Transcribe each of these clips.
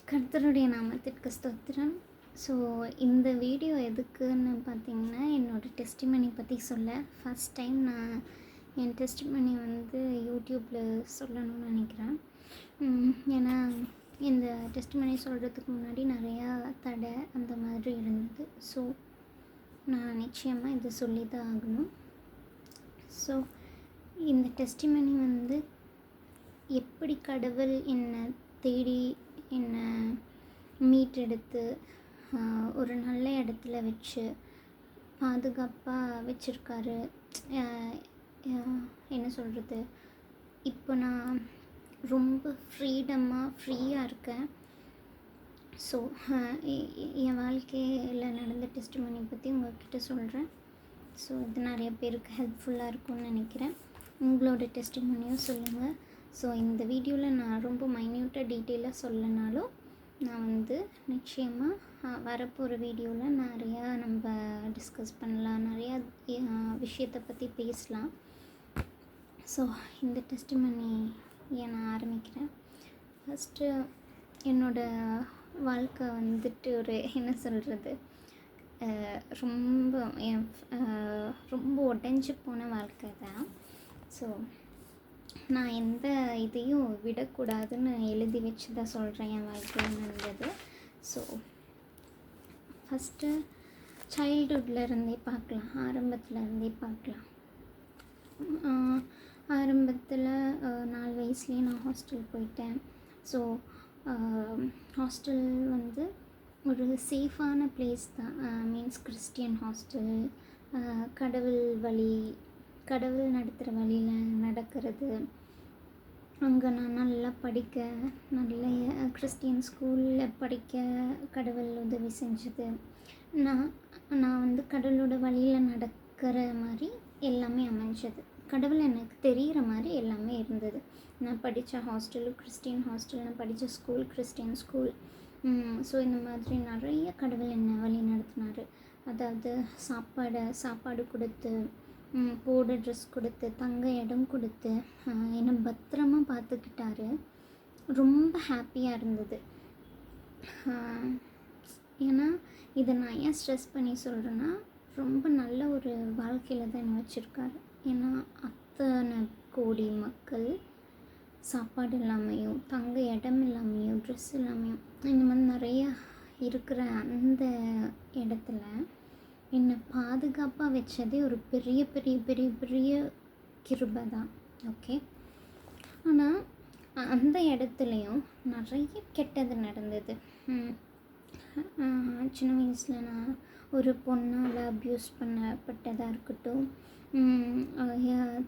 கர்த்தருடைய நாமத்திற்கு ஸ்தோத்திரம். ஸோ இந்த வீடியோ எதுக்குன்னு பார்த்தீங்கன்னா, என்னோடய டெஸ்டிமனி பற்றி சொல்ல. ஃபஸ்ட் டைம் நான் என் டெஸ்டிமனி யூடியூப்பில் சொல்லணும்னு நினைக்கிறேன். ஏன்னா இந்த டெஸ்டிமனி சொல்கிறதுக்கு முன்னாடி நிறையா தடை அந்த மாதிரி இருந்தது. ஸோ நான் நிச்சயமாக இதை சொல்லி தான் ஆகணும். ஸோ இந்த டெஸ்டிமனி எப்படி கடவுள் என்னை தேடி என்னை மீட்டெடுத்து ஒரு நல்ல இடத்துல வச்சு பாதுகாப்பாக வச்சுருக்காரு. என்ன சொல்கிறது, இப்போ நான் ரொம்ப ஃப்ரீயாக இருக்கேன். ஸோ என் வாழ்க்கையில் நடந்த டெஸ்டிமனி பற்றி உங்கள்கிட்ட சொல்கிறேன். ஸோ இது நிறைய பேருக்கு ஹெல்ப்ஃபுல்லாக இருக்கும்னு நினைக்கிறேன். உங்களோட டெஸ்டிமனியும் சொல்லுங்கள். ஸோ இந்த வீடியோவில் நான் ரொம்ப மைன்யூட்டாக டீட்டெயிலாக சொல்லனாலும் நான் நிச்சயமாக வரப்போகிற வீடியோவில் நிறையா நம்ம டிஸ்கஸ் பண்ணலாம், நிறையா விஷயத்தை பற்றி பேசலாம். ஸோ இந்த டெஸ்டிமனியை நான் ஆரம்பிக்கிறேன். ஃபஸ்ட்டு என்னோடய வாழ்க்கை ஒரு என்ன சொல்கிறது, ரொம்ப உடைஞ்சு போன வாழ்க்கை தான். ஸோ நான் எந்த இதையும் விடக்கூடாதுன்னு எழுதி வச்சு தான் சொல்கிறேன் என் வாழ்க்கையில் நடந்தது. ஸோ ஃபஸ்ட்டு சைல்டுஹுட்லேருந்தே பார்க்கலாம், ஆரம்பத்துலேருந்தே பார்க்கலாம். ஆரம்பத்தில் 4 வயசுலேயே நான் ஹாஸ்டல் போயிட்டேன். ஸோ ஹாஸ்டல் ஒரு சேஃபான பிளேஸ் தான். Means Christian hostel. கடவுள் நடத்துகிற வழியில் நடக்கிறது. அங்கே நான் நல்லா படிக்க, நல்ல கிறிஸ்டியன் ஸ்கூலில் படிக்க கடவுள் உதவி செஞ்சது. நான் கடவுளோட வழியில் நடக்கிற மாதிரி எல்லாமே அமைஞ்சது. கடவுள் எனக்கு தெரிகிற மாதிரி எல்லாமே இருந்தது. நான் படித்த ஹாஸ்டலும் கிறிஸ்டியன் ஹாஸ்டல், நான் படித்த ஸ்கூல் கிறிஸ்டியன் ஸ்கூல். ஸோ இந்த மாதிரி நிறைய கடவுள் என்னை வழி நடத்தினார். அதாவது சாப்பாடு கொடுத்து, போட ட்ரெஸ் கொடுத்து, தங்க இடம் கொடுத்து என்னை பத்திரமா பார்த்துக்கிட்டாரு. ரொம்ப ஹாப்பியாக இருந்தது. ஏன்னா இதை நான் ஏன் ஸ்ட்ரெஸ் பண்ணி சொல்கிறேன்னா, ரொம்ப நல்ல ஒரு வாழ்க்கையில் தான் என்னை வச்சுருக்காரு. ஏன்னா அத்தனை கோடி மக்கள் சாப்பாடு இல்லாமையும், தங்க இடம் இல்லாமையும், ட்ரெஸ் இல்லாமையும், இந்த மாதிரி நிறையா இருக்கிற அந்த இடத்துல என்னை பாதுகாப்பாக வச்சதே ஒரு பெரிய பெரிய பெரிய பெரிய கிருபை தான். ஓகே. ஆனால் அந்த இடத்துலையும் நிறைய கெட்டது நடந்தது. சின்ன வயசில் நான் ஒரு பொண்ணால் அப்யூஸ் பண்ணப்பட்டதாக இருக்கட்டும்,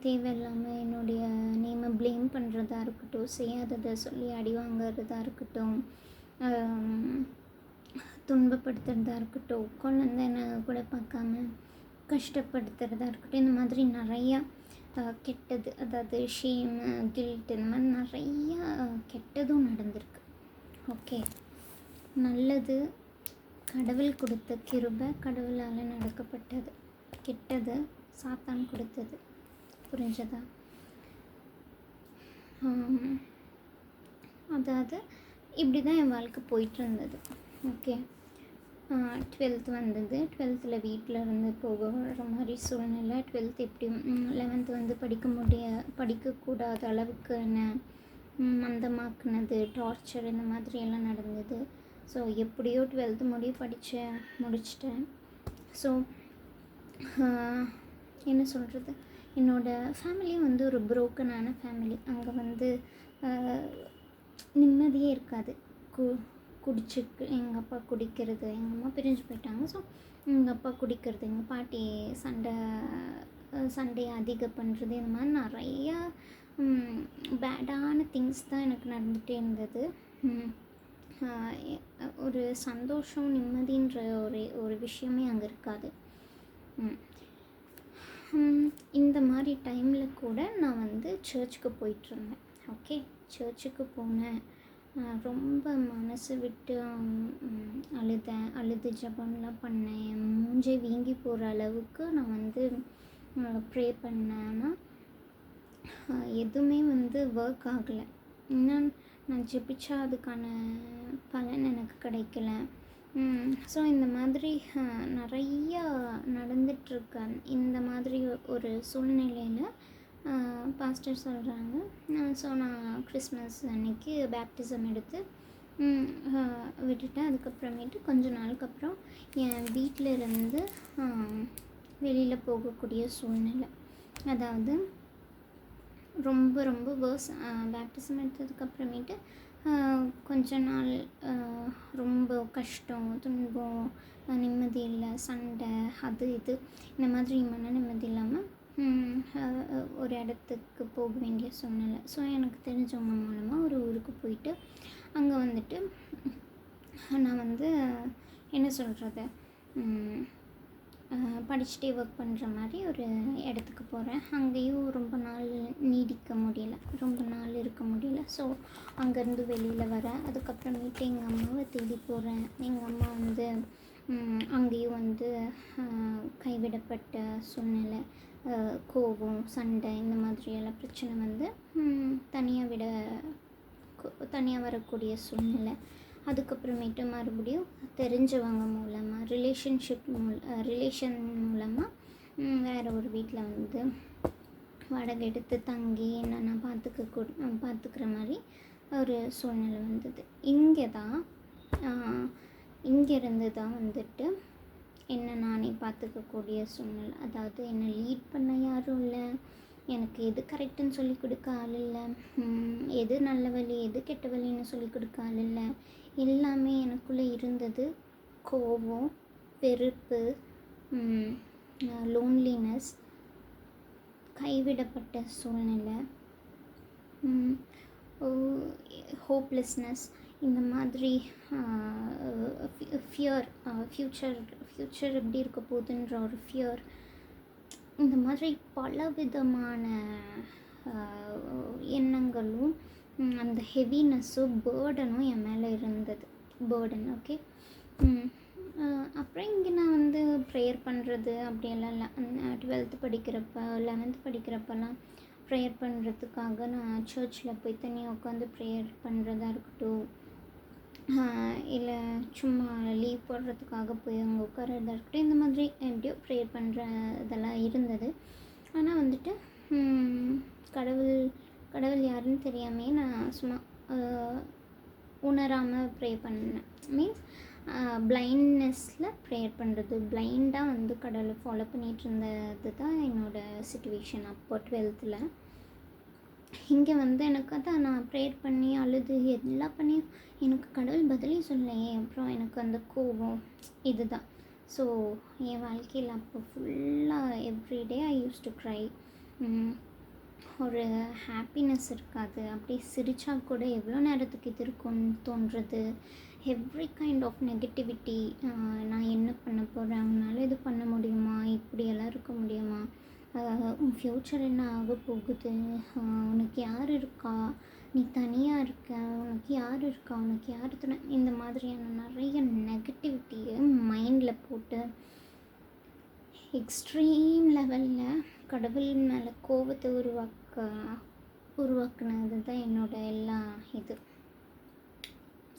தேவையில்லாமல் என்னுடைய நேமை ப்ளேம் பண்ணுறதா இருக்கட்டும், செய்யாததை சொல்லி அடி வாங்கிறதா இருக்கட்டும், துன்பப்படுத்துகிறதா இருக்கட்டும், குழந்தைன்னு கூட பார்க்காம கஷ்டப்படுத்துகிறதா இருக்கட்டும், இந்த மாதிரி நிறையா கெட்டது, அதாவது ஷேம், கில்ட், இந்த மாதிரி நிறையா கெட்டதும் நடந்திருக்கு. ஓகே. நல்லது கடவுள் கொடுத்த கிருபை, கடவுளால் நடக்கப்பட்டது. கெட்டது சாத்தான் கொடுத்தது. புரிஞ்சதா? அதாவது இப்படி தான் என் வாழ்க்கை போயிட்டு இருந்தது. ஓகே. 12th வந்தது. 12th வீட்டில் இருந்து போகிற மாதிரி சூழ்நிலை. 12th எப்படி 11th படிக்கக்கூடாத அளவுக்கு என்ன மந்தமாக்குனது, டார்ச்சர், இந்த மாதிரி எல்லாம் நடந்தது. ஸோ எப்படியோ 12th முடிச்சிட்டேன். ஸோ என்ன சொல்கிறது, என்னோடய ஃபேமிலி ஒரு புரோக்கனான ஃபேமிலி. அங்கே நிம்மதியே இருக்காது. எங்கள் அப்பா குடிக்கிறது, எங்கள் அம்மா பிரிஞ்சு போயிட்டாங்க. ஸோ எங்கள் அப்பா குடிக்கிறது, எங்கள் பாட்டி சண்டையை அதிகம் பண்ணுறது, இந்த மாதிரி நிறையா பேடான திங்ஸ் தான் எனக்கு நடந்துகிட்டே இருந்தது. ஒரு சந்தோஷம், நிம்மதின்ற ஒரு விஷயமே அங்கே இருக்காது. இந்த மாதிரி டைமில் கூட நான் சர்ச்சுக்கு போயிட்டுருந்தேன். ஓகே. சர்ச்சுக்கு போனேன். ரொம்ப மனசு விட்டு அழுது ஜெபம்லாம் பண்ணேன். மூஞ்சே வீங்கி போகிற அளவுக்கு நான் ப்ரே பண்ணேன்னா எதுவுமே ஒர்க் ஆகலை. இன்னும் நான் ஜெபிச்சா அதுக்கான பலன் எனக்கு கிடைக்கல. ஸோ இந்த மாதிரி நிறையா நடந்துகிட்ருக்கு. இந்த மாதிரி ஒரு சூழ்நிலையில் பாஸ்டர் சொல்கிறாங்க. ஸோ நான் கிறிஸ்மஸ் அன்னைக்கு பேப்டிசம் எடுத்து விட்டுட்டேன். அதுக்கப்புறமேட்டு கொஞ்ச நாளுக்கு அப்புறம் என் வீட்டில் இருந்து வெளியில் போகக்கூடிய சூழ்நிலை. அதாவது ரொம்ப ரொம்ப வேர்ஸ். பேப்டிசம் எடுத்ததுக்கப்புறமேட்டு கொஞ்ச நாள் ரொம்ப கஷ்டம், துன்பம், நிம்மதி இல்லை, சண்டை, அது இது இந்த மாதிரி மன நிம்மதி இல்லாமல் ஒரு இடத்துக்கு போக வேண்டிய சூழ்நிலை. ஸோ எனக்கு தெரிஞ்சவங்க மூலமாக ஒரு ஊருக்கு போயிட்டு அங்கே வந்துட்டு நான் வந்து என்ன சொல்கிறது, படிச்சுட்டே ஒர்க் பண்ணுற மாதிரி ஒரு இடத்துக்கு போகிறேன். அங்கேயும் ரொம்ப நாள் நீடிக்க முடியல, ரொம்ப நாள் இருக்க முடியல. ஸோ அங்கேருந்து வெளியில் வரேன். அதுக்கப்புறமேட்டு எங்கள் அம்மாவை தேடி போகிறேன். எங்கள் அம்மா வந்து அங்கேயும் வந்து கைவிடப்பட்ட சூழ்நிலை, கோபம், சண்டை, இந்த மாதிரியெல்லாம் பிரச்சனை வந்து தனியாக வரக்கூடிய சூழ்நிலை. அதுக்கப்புறமேட்டு மறுபடியும் தெரிஞ்சவங்க மூலமாக ரிலேஷன் மூலமாக வேறு ஒரு வீட்டில் வந்து வாடகை எடுத்து தங்கி என்னென்ன பார்த்துக்கிற மாதிரி ஒரு சூழ்நிலை வந்தது. இங்கேருந்து தான் வந்துட்டு என்னை நானே பார்த்துக்கக்கூடிய சூழ்நிலை. அதாவது என்னை லீட் பண்ண யாரும் இல்லை, எனக்கு எது கரெக்டுன்னு சொல்லி கொடுக்க ஆள் இல்லை, எது நல்ல வழி எது கெட்ட வழின்னு சொல்லி கொடுக்க ஆள் இல்லை. எல்லாமே எனக்குள்ளே இருந்தது கோபம், வெறுப்பு, லோன்லினஸ், கைவிடப்பட்ட சூழ்நிலை, ஹோப்லெஸ்னஸ், இந்த மாதிரி ஃபியர், ஃப்யூச்சர் எப்படி இருக்க போகுதுன்ற ஒரு ஃபியர், இந்த மாதிரி பல விதமான எண்ணங்களும் அந்த ஹெவினஸும் பேர்டனும் என் மேலே இருந்தது. பேர்டன். ஓகே. அப்புறம் இங்கே நான் வந்து ப்ரேயர் பண்ணுறது அப்படியெல்லாம் இல்லை. 12th படிக்கிறப்ப 11th படிக்கிறப்பெல்லாம் ப்ரேயர் பண்ணுறதுக்காக நான் சர்ச்சில் போய் தனியாக உட்காந்து ப்ரேயர் பண்ணுறதா இருக்கட்டும், இல்லை சும்மா லீவ் போடுறதுக்காக போய் அங்கே உட்காரதா இருக்கட்டும், இந்த மாதிரி எப்படியோ ப்ரேயர் பண்ணுற இதெல்லாம் இருந்தது. ஆனால் வந்துட்டு கடவுள் யாருன்னு தெரியாமே நான் சும்மா உணராமல் ப்ரே பண்ணேன். மீன்ஸ் பிளைண்ட்னஸில் ப்ரேயர் பண்ணுறது, பிளைண்டாக வந்து கடவுளை ஃபாலோ பண்ணிகிட்டு இருந்தது தான் என்னோடய சிச்சுவேஷன் அப்போ 12th. இங்கே வந்து எனக்கு அதான் நான் ப்ரேயர் பண்ணி அழுது எல்லாம் பண்ணி எனக்கு கடவுள் பதிலே சொல்லலையே. அப்புறம் எனக்கு அந்த கோபம் இதுதான். ஸோ என் வாழ்க்கையில் அப்போ ஃபுல்லாக everyday I use to cry. ஒரு ஹாப்பினஸ் இருக்காது. அப்படியே சிரித்தா கூட எவ்வளோ நேரத்துக்கு இது இருக்கும்னு தோன்றுறது. Every kind of negativity. நான் என்ன பண்ண போகிறேன், அவங்களால இது பண்ண முடியுமா, இப்படியெல்லாம் இருக்க முடியுமா, உன் ஃப்யூச்சர் என்ன ஆக போகுது, உனக்கு யார் இருக்கா, நீ தனியாக இருக்க, உனக்கு யார் இருக்கா, உனக்கு யார் துணை, இந்த மாதிரியான நிறைய நெகட்டிவிட்டியை மைண்டில் போட்டு எக்ஸ்ட்ரீம் லெவலில் கடவுள் மேலே கோபத்தை உருவாக்குனது தான் என்னோட எல்லா இது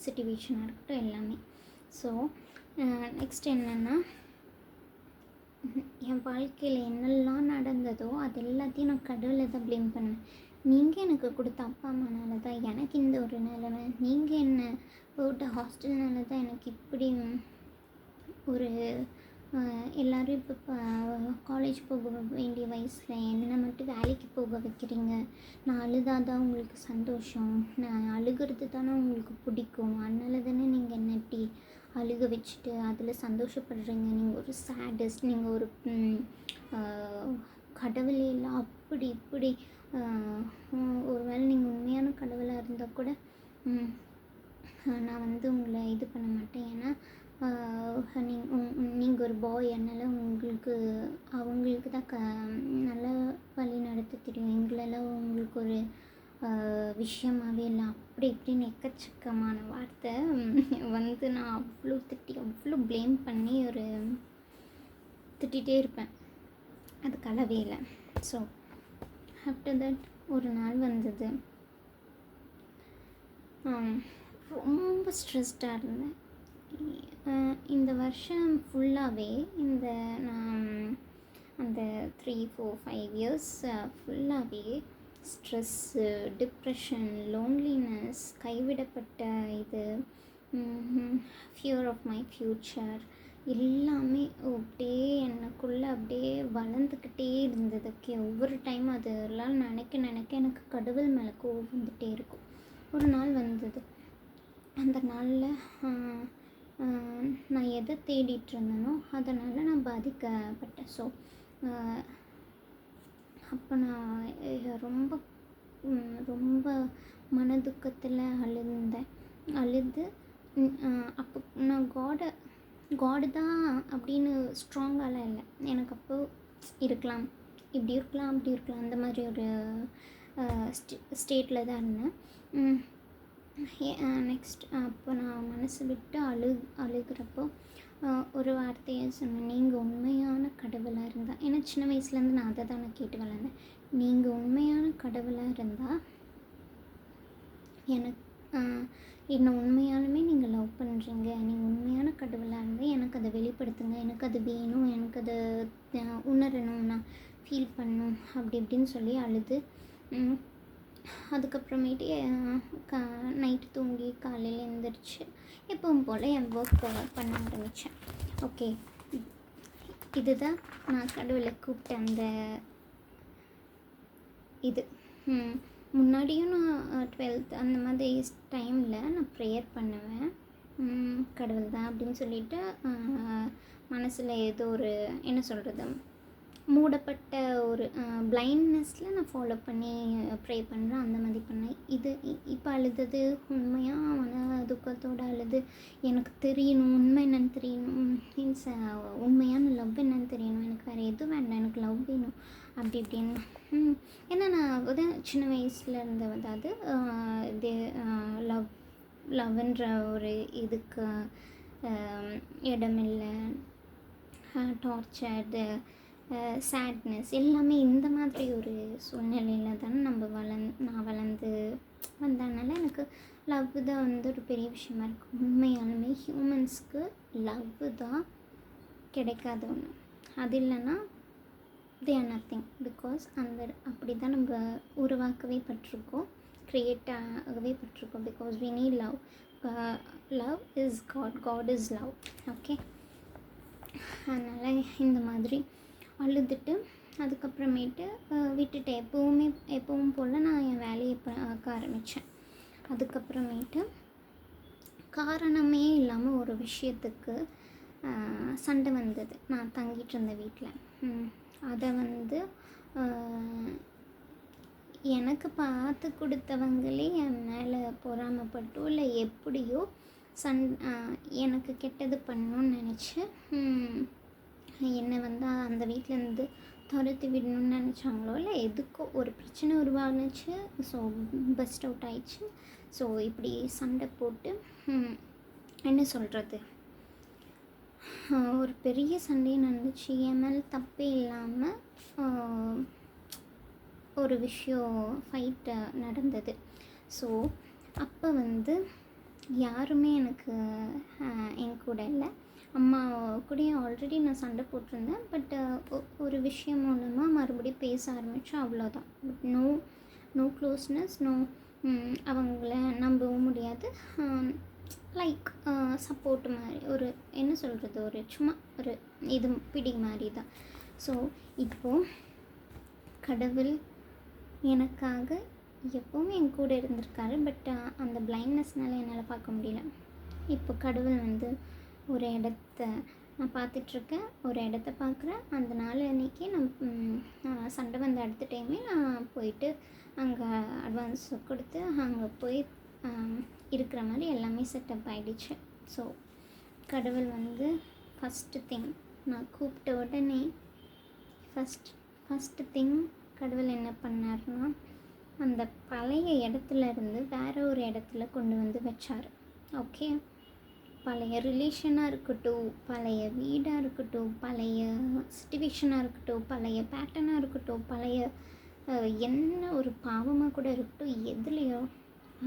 சிச்சுவேஷனாக இருக்கட்டும் எல்லாமே. ஸோ நெக்ஸ்ட் என்னென்னா, என் வாழ்க்கையில் என்னெல்லாம் நடந்ததோ அது எல்லாத்தையும் நான் கடவுளை தான் ப்ளேம் பண்ணேன். நீங்கள் எனக்கு கொடுத்த அப்பா அம்மானால தான் எனக்கு இந்த ஒரு நிலைமை, நீங்கள் என்ன போட்ட ஹாஸ்டல்னால தான் எனக்கு இப்படி ஒரு எல்லோரும் இப்போ காலேஜ் போக வேண்டிய வயசில் என்னை மட்டும் வேலைக்கு போக வைக்கிறீங்க, நான் அழுதாதான் உங்களுக்கு சந்தோஷம், நான் அழுகிறது தானே உங்களுக்கு பிடிக்கும், அதனால தானே நீங்கள் என்ன இப்படி அழுக வச்சுட்டு அதில் சந்தோஷப்படுறீங்க, நீங்கள் ஒரு சேடஸ்ட், நீங்கள் ஒரு கடவுளே இல்லை, அப்படி இப்படி. ஒருவேளை நீங்கள் உண்மையான கடவுளாக இருந்தால் கூட நான் வந்து உங்களை இது பண்ண மாட்டேன். ஏன்னா நீங்கள் ஒரு பாய், அதனால் அவங்களுக்கு தான் நல்ல வழி நடத்த தெரியும், எங்களெல்லாம் உங்களுக்கு ஒரு விஷயமாகவே இல்லை, அப்படி இப்படின்னு எக்கச்சக்கமான வார்த்தை வந்து நான் அவ்வளோ அவ்வளோ ப்ளேம் பண்ணி திட்டிகிட்டே இருப்பேன். அது கலவே இல்லை. ஸோ ஆஃப்டர் தட் ஒரு நாள் வந்தது. ரொம்ப ஸ்ட்ரெஸ்டாக இருந்தேன். இந்த வருஷம் ஃபுல்லாகவே இந்த நான் அந்த 3 4 5 இயர்ஸ் ஃபுல்லாகவே ஸ்ட்ரெஸ்ஸு, டிப்ரெஷன், லோன்லினஸ், கைவிடப்பட்ட இது, ஃபியர் ஆஃப் மை ஃப்யூச்சர் எல்லாமே அப்படியே எனக்குள்ளே அப்படியே வளர்ந்துக்கிட்டே இருந்தது. ஒவ்வொரு டைம் அதெல்லாம் நினைக்க நினைக்க எனக்கு கடவுள் மேலே கோவம் வந்துகிட்டே இருக்கும். ஒரு நாள் வந்தது. அந்த நாளில் நான் எதை தேடிட்டு இருந்தேனோ அதனால் நான் பாதிக்கப்பட்டேன். ஸோ அப்போ நான் ரொம்ப ரொம்ப மனதுக்கத்தில் அழுது அப்போ நான் காடு தான் அப்படின்னு ஸ்ட்ராங்காலாம் இல்லை. எனக்கு அப்போ இருக்கலாம், இப்படி இருக்கலாம், அப்படி இருக்கலாம், அந்த மாதிரி ஒரு ஸ்டேட்டில் தான் இருந்தேன். நெக்ஸ்ட் அப்போ நான் மனசு விட்டு அழுகிறப்போ ஒரு வார்த்தையை சொன்னேன், நீங்கள் உண்மையான கடவுளாக இருந்தால், ஏன்னா சின்ன வயசுலேருந்து நான் அதை தான் நான் கேட்டு வளர்ந்தேன். நீங்கள் உண்மையான கடவுளாக இருந்தால் எனக்கு என்னை உண்மையாலுமே நீங்கள் லவ் பண்ணுறீங்க, நீங்கள் உண்மையான கடவுளாக இருந்தால் எனக்கு அதை வெளிப்படுத்துங்க, எனக்கு அது வேணும், எனக்கு அதை உணரணும், நான் ஃபீல் பண்ணணும், அப்படி இப்படின்னு சொல்லி அழுது அதுக்கப்புறமேட்டு நைட்டு தூங்கி காலையில் எழுந்திரிச்சு எப்பவும் போல் என் ஒர்க் பண்ண ஆரம்பித்தேன். ஓகே, இதுதான் நான் கடவுளை கூப்பிட்ட அந்த இது. முன்னாடியும் நான் 12th அந்த மாதிரி டைமில் நான் ப்ரேயர் பண்ணுவேன். கடவுள் தான் அப்படின்னு சொல்லிவிட்டு மனசில் ஏதோ ஒரு என்ன சொல்கிறது, மூடப்பட்ட ஒரு பிளைண்ட்னஸில் நான் ஃபாலோ பண்ணி ப்ரே பண்ணுறேன். அந்த மாதிரி பண்ணேன். இது இப்போ அழுதது உண்மையாக மன துக்கத்தோடு அழுது எனக்கு தெரியணும், உண்மை என்னன்னு தெரியணும், மீன்ஸ் உண்மையான லவ் என்னன்னு தெரியணும், எனக்கு வேறு எதுவும் வேண்டாம், எனக்கு லவ் வேணும், அப்படி இப்படின்னு. ஏன்னா நான் வந்து சின்ன வயசில் இருந்த அதாவது இது லவ்ன்ற ஒரு இதுக்கு இடமில்லை, டார்ச்சர், சேட்னஸ் எல்லாமே இந்த மாதிரி ஒரு சூழ்நிலையில் தானே நான் வளர்ந்து வந்ததுனால எனக்கு லவ் தான் வந்து ஒரு பெரிய விஷயமா இருக்குது. உண்மையாலுமே ஹியூமன்ஸ்க்கு லவ் தான் கிடைக்காத ஒன்று. அது இல்லைன்னா தே ஆர் நத்திங். பிகாஸ் அப்படி தான் நம்ம உருவாக்கவே பட்டிருக்கோம், க்ரியேட் ஆகவே பட்டிருக்கோம். Because we need love. Love is God is love. Okay, அதனால் இந்த மாதிரி அழுதுட்டு அதுக்கப்புறமேட்டு விட்டுட்டு எப்பவும் போல் நான் என் வேலையை பார்க்க ஆரம்பித்தேன். அதுக்கப்புறமேட்டு காரணமே இல்லாமல் ஒரு விஷயத்துக்கு சண்டை வந்தது. நான் தங்கிட்டு இருந்த வீட்டில் அதை வந்து எனக்கு பார்த்து கொடுத்தவங்களே என் மேலே பொறாமைப்பட்டோ இல்லை எப்படியோ எனக்கு கெட்டது பண்ணணும்னு நினச்சி என்னை வந்து அந்த வீட்டிலேருந்து துரத்தி விடணும்னு நினச்சாங்களோ இல்லை எதுக்கோ ஒரு பிரச்சனை உருவானுச்சு. ஸோ பஸ்ட் அவுட் ஆயிடுச்சு. ஸோ இப்படி சண்டை போட்டு என்ன சொல்கிறது, ஒரு பெரிய சண்டையே நடந்துச்சு. என் மேலே தப்பே இல்லாமல் ஒரு விஷயம் ஃபைட்டு நடந்தது. ஸோ அப்போ வந்து யாருமே எனக்கு என் கூட இல்லை. அம்மா கூடயும் ஆல்ரெடி நான் சண்டை போட்டிருந்தேன். பட் ஒரு விஷயம் மூலமாக மறுபடியும் பேச ஆரம்பித்தோம், அவ்வளோதான். பட் நோ க்ளோஸ்னஸ், அவங்கள நம்பவும் முடியாது. லைக் சப்போர்ட் மாதிரி ஒரு என்ன சொல்கிறது, ஒரு சும்மா ஒரு இது பிடி மாதிரி தான். ஸோ இப்போது கடவுள் எனக்காக எப்போவுமே என் கூட இருந்திருக்காரு. பட் அந்த பிளைண்ட்னஸ்னால் என்னால் பார்க்க முடியல. இப்போ கடவுள் வந்து ஒரு இடத்த நான் பார்த்துட்ருக்கேன், ஒரு இடத்த பார்க்குறேன். அந்த நாள் அன்றைக்கி நான் சண்டை வந்த அடுத்த டைமே நான் போயிட்டு அங்கே அட்வான்ஸ் கொடுத்து அங்கே போய் இருக்கிற மாதிரி எல்லாமே செட்டப் ஆகிடுச்சு. ஸோ கடவுள் வந்து ஃபஸ்ட்டு திங் நான் கூப்பிட்ட உடனே ஃபஸ்ட்டு திங் கடவுள் என்ன பண்ணார்னா, அந்த பழைய இடத்துல இருந்து வேறு ஒரு இடத்துல கொண்டு வந்து வச்சார். ஓகே, பழைய ரிலேஷனாக இருக்கட்டும், பழைய வீடாக இருக்கட்டும், பழைய சிச்சுவேஷனாக இருக்கட்டும், பழைய பேட்டர்னாக இருக்கட்டும், பழைய என்ன ஒரு பாவமாக கூட இருக்கட்டும், எதுலேயோ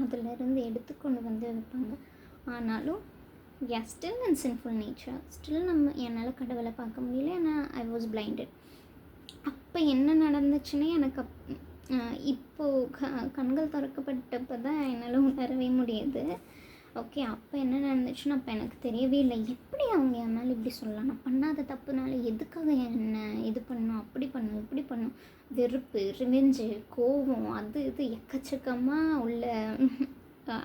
அதிலிருந்து எடுத்து கொண்டு வந்து வைப்பாங்க. ஆனாலும் still in sinful nature, still என்னால் கடவுளை பார்க்க முடியல. ஏன்னா ஐ வாஸ் பிளைண்டட். அப்போ என்ன நடந்துச்சுன்னே எனக்கு இப்போது கண்கள் திறக்கப்பட்டப்போ தான் என்னால் உணரவே முடியுது. ஓகே, அப்போ என்ன நடந்துச்சுன்னா அப்போ எனக்கு தெரியவே இல்லை. எப்படி அவங்க என் மேலே இப்படி சொல்லலாம்? நான் பண்ணாத தப்புனால எதுக்காக என்ன இது பண்ணும், அப்படி பண்ணும், இப்படி பண்ணும். வெறுப்பு, ரிவெஞ்சு, கோபம், அது இது எக்கச்சக்கமாக உள்ள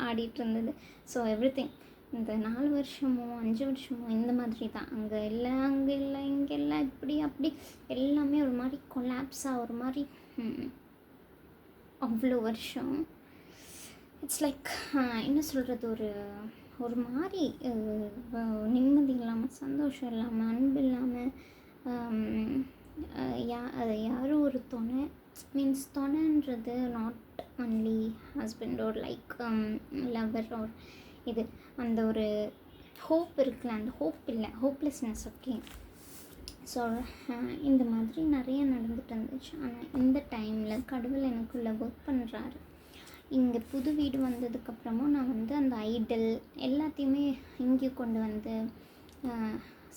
ஆடிட்டு இருந்தது. ஸோ எவ்ரிதிங் இந்த 4 வருஷமோ 5 வருஷமோ இந்த மாதிரி தான். அங்கே இல்லை, அங்கே இல்லை, இங்கே இல்லை, இப்படி அப்படி எல்லாமே ஒரு மாதிரி கொலாப்ஸாக ஒரு மாதிரி அவ்வளோ வருஷம். இட்ஸ் லைக் என்ன சொல்கிறது, ஒரு மாதிரி நிம்மதி இல்லாமல், சந்தோஷம் இல்லாமல், அன்பு இல்லாமல், யாரும் ஒரு துணை மீன்ஸ் துணைன்றது நாட் ஒன்லி ஹஸ்பண்ட் ஒரு லைக் லவர் ஒரு இது அந்த ஒரு ஹோப் இருக்குல்ல, அந்த ஹோப் இல்லை, ஹோப்லெஸ்னஸ். ஓகே, ஸோ இந்த மாதிரி நிறைய நடந்துட்டு இருந்துச்சு. ஆனால் இந்த டைமில் கடவுள் எனக்குள்ளே ஒர்க் பண்ணுறாரு. இங்கே புது வீடு வந்ததுக்கப்புறமும் நான் அந்த ஐடல் எல்லாத்தையுமே இங்கே கொண்டு வந்து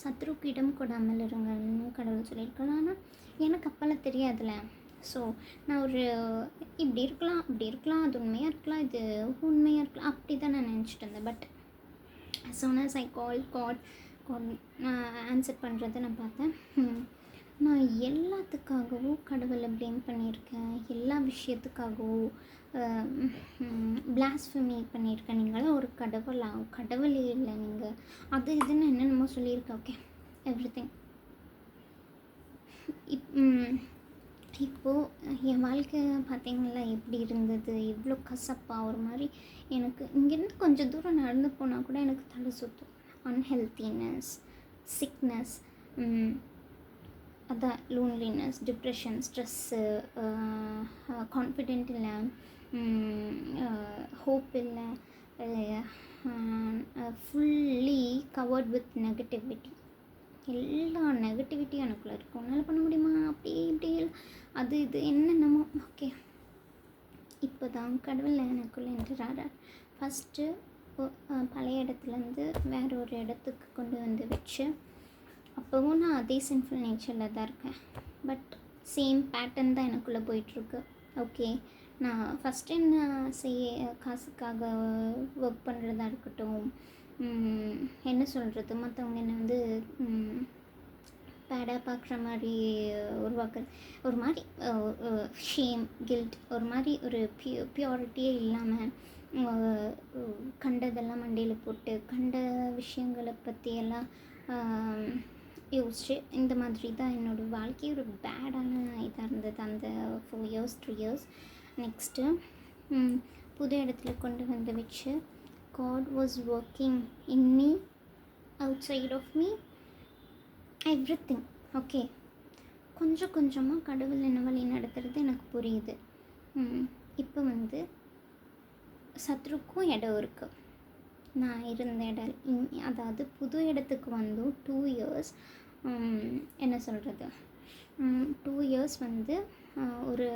சத்ருக்கு இடம் கொடாமல் இருங்கன்னு கடவுள் சொல்லியிருக்கேன். ஆனால் எனக்கு அப்போல்லாம் தெரியாதுல்ல. ஸோ நான் இப்படி இருக்கலாம், அப்படி இருக்கலாம், அது உண்மையாக இருக்கலாம், இது உண்மையாக இருக்கலாம், அப்படி தான் நான் நினச்சிட்டு இருந்தேன். But as soon as I called God answer பண்ணுறதை நான் பார்த்தேன். நான் எல்லாத்துக்காகவும் கடவுளை ப்ளேம் பண்ணியிருக்கேன், எல்லா விஷயத்துக்காகவும் பிளாஸ்ஃபமி பண்ணியிருக்கேன். நீங்களாம் ஒரு கடவுளே இல்லை, நீங்கள் அது இதுன்னு என்னென்னமோ சொல்லியிருக்கேன். Okay, everything. இப்போது என் வாழ்க்கை பார்த்திங்களா எப்படி இருந்தது, இவ்வளோ கசப்பாக ஒரு மாதிரி. எனக்கு இங்கேருந்து கொஞ்சம் தூரம் நடந்து போனால் கூட எனக்கு தலை சுற்றும். அன்ஹெல்த்தினஸ், சிக்னஸ், அதான் லோன்லினஸ், டிப்ரெஷன், ஸ்ட்ரெஸ்ஸு, கான்ஃபிடென்ட் இல்லை, ஹோப் இல்லை, ஃபுல்லி கவர்ட் வித் நெகட்டிவிட்டி. எல்லா நெகட்டிவிட்டியும் எனக்குள்ளே இருக்கும். உன்னால் பண்ண முடியுமா, அப்படி இப்படி அது இது என்னென்னமோ. ஓகே, இப்போ தான் கடவுள் எனக்குள்ளே என்றார். ஃபஸ்ட்டு பழைய இடத்துலேருந்து வேறு ஒரு இடத்துக்கு கொண்டு வந்து வச்சு, அப்போவும் நான் அதே சின்ஃபுல் நேச்சரில் தான் இருக்கேன். பட் சேம் பேட்டர்ன் தான் எனக்குள்ளே போயிட்டுருக்கு. ஓகே, நான் ஃபஸ்ட் என்ன காசுக்காக ஒர்க் பண்ணுறதா இருக்கட்டும், என்ன சொல்கிறது, மற்றவங்க என்னை பேடாக பார்க்குற மாதிரி உருவாக்குறது, ஒரு மாதிரி ஷேம், கில்ட், ஒரு மாதிரி ஒரு பியூரிட்டியே இல்லாமல் கண்டதெல்லாம் மண்டையில் போட்டு கண்ட விஷயங்களை பற்றியெல்லாம் யோசிச்சு இந்த மாதிரி தான் என்னோடய வாழ்க்கை ஒரு பேடான இதாக இருந்தது அந்த 4 years 3 years. நெக்ஸ்ட்டு புது இடத்துல கொண்டு வந்து வச்சு God was working in me, outside of me, everything. Okay, கொஞ்சம் கொஞ்சமாக கடவுள் என்ன வழி நடத்துறது எனக்கு புரியுது. இப்போ சத்ருக்கும் இடம் இருக்குது. நான் இருந்த இடம் அதாவது புது இடத்துக்கு 2 years என்ன சொல்கிறது 2 years ஒரு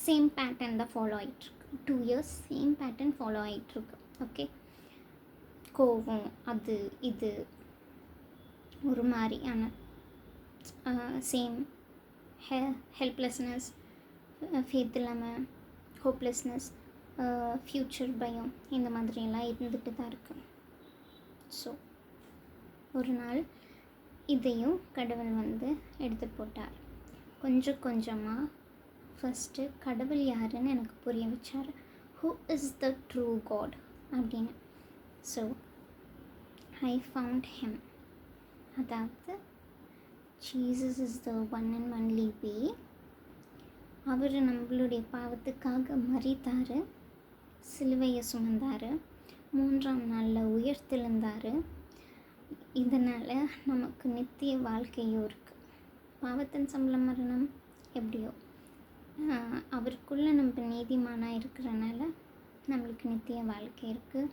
சேம் பேட்டர்ன் தான் ஃபாலோ ஆகிட்டுருக்கு. 2 years சேம் பேட்டர்ன் ஃபாலோ ஆகிட்டுருக்கு. ஓகே, கோவம், அது இது ஒரு மாதிரியான சேம் ஹெல்ப்லெஸ்னஸ், ஃபேத் இல்லாமல், ஹோப்லெஸ்னஸ், ஃப்யூச்சர் பயம், இந்த மாதிரியெல்லாம் இருந்துகிட்டு தான் இருக்கு. ஸோ ஒரு நாள் இதையும் கடவுள் எடுத்து போட்டார். கொஞ்சம் கொஞ்சமாக ஃபஸ்ட்டு கடவுள் யாருன்னு எனக்கு புரிய வச்சார். Who is the true God அப்படின்னு. So I found him. அதாவது Jesus is the one and only way. அவர் நம்மளுடைய பாவத்துக்காக மரித்தார், சிலுவையை சுமந்தார், 3ஆம் நாளில் உயர்த்தெழுந்தார். இதனால் நமக்கு நித்திய வாழ்க்கையும் இருக்குது. பாவத்தின் சம்பளம் மரணம், எப்படியோ அவருக்குள்ளே நம்ம நீதிமானாக இருக்கிறனால நம்மளுக்கு நித்திய வாழ்க்கை இருக்குது.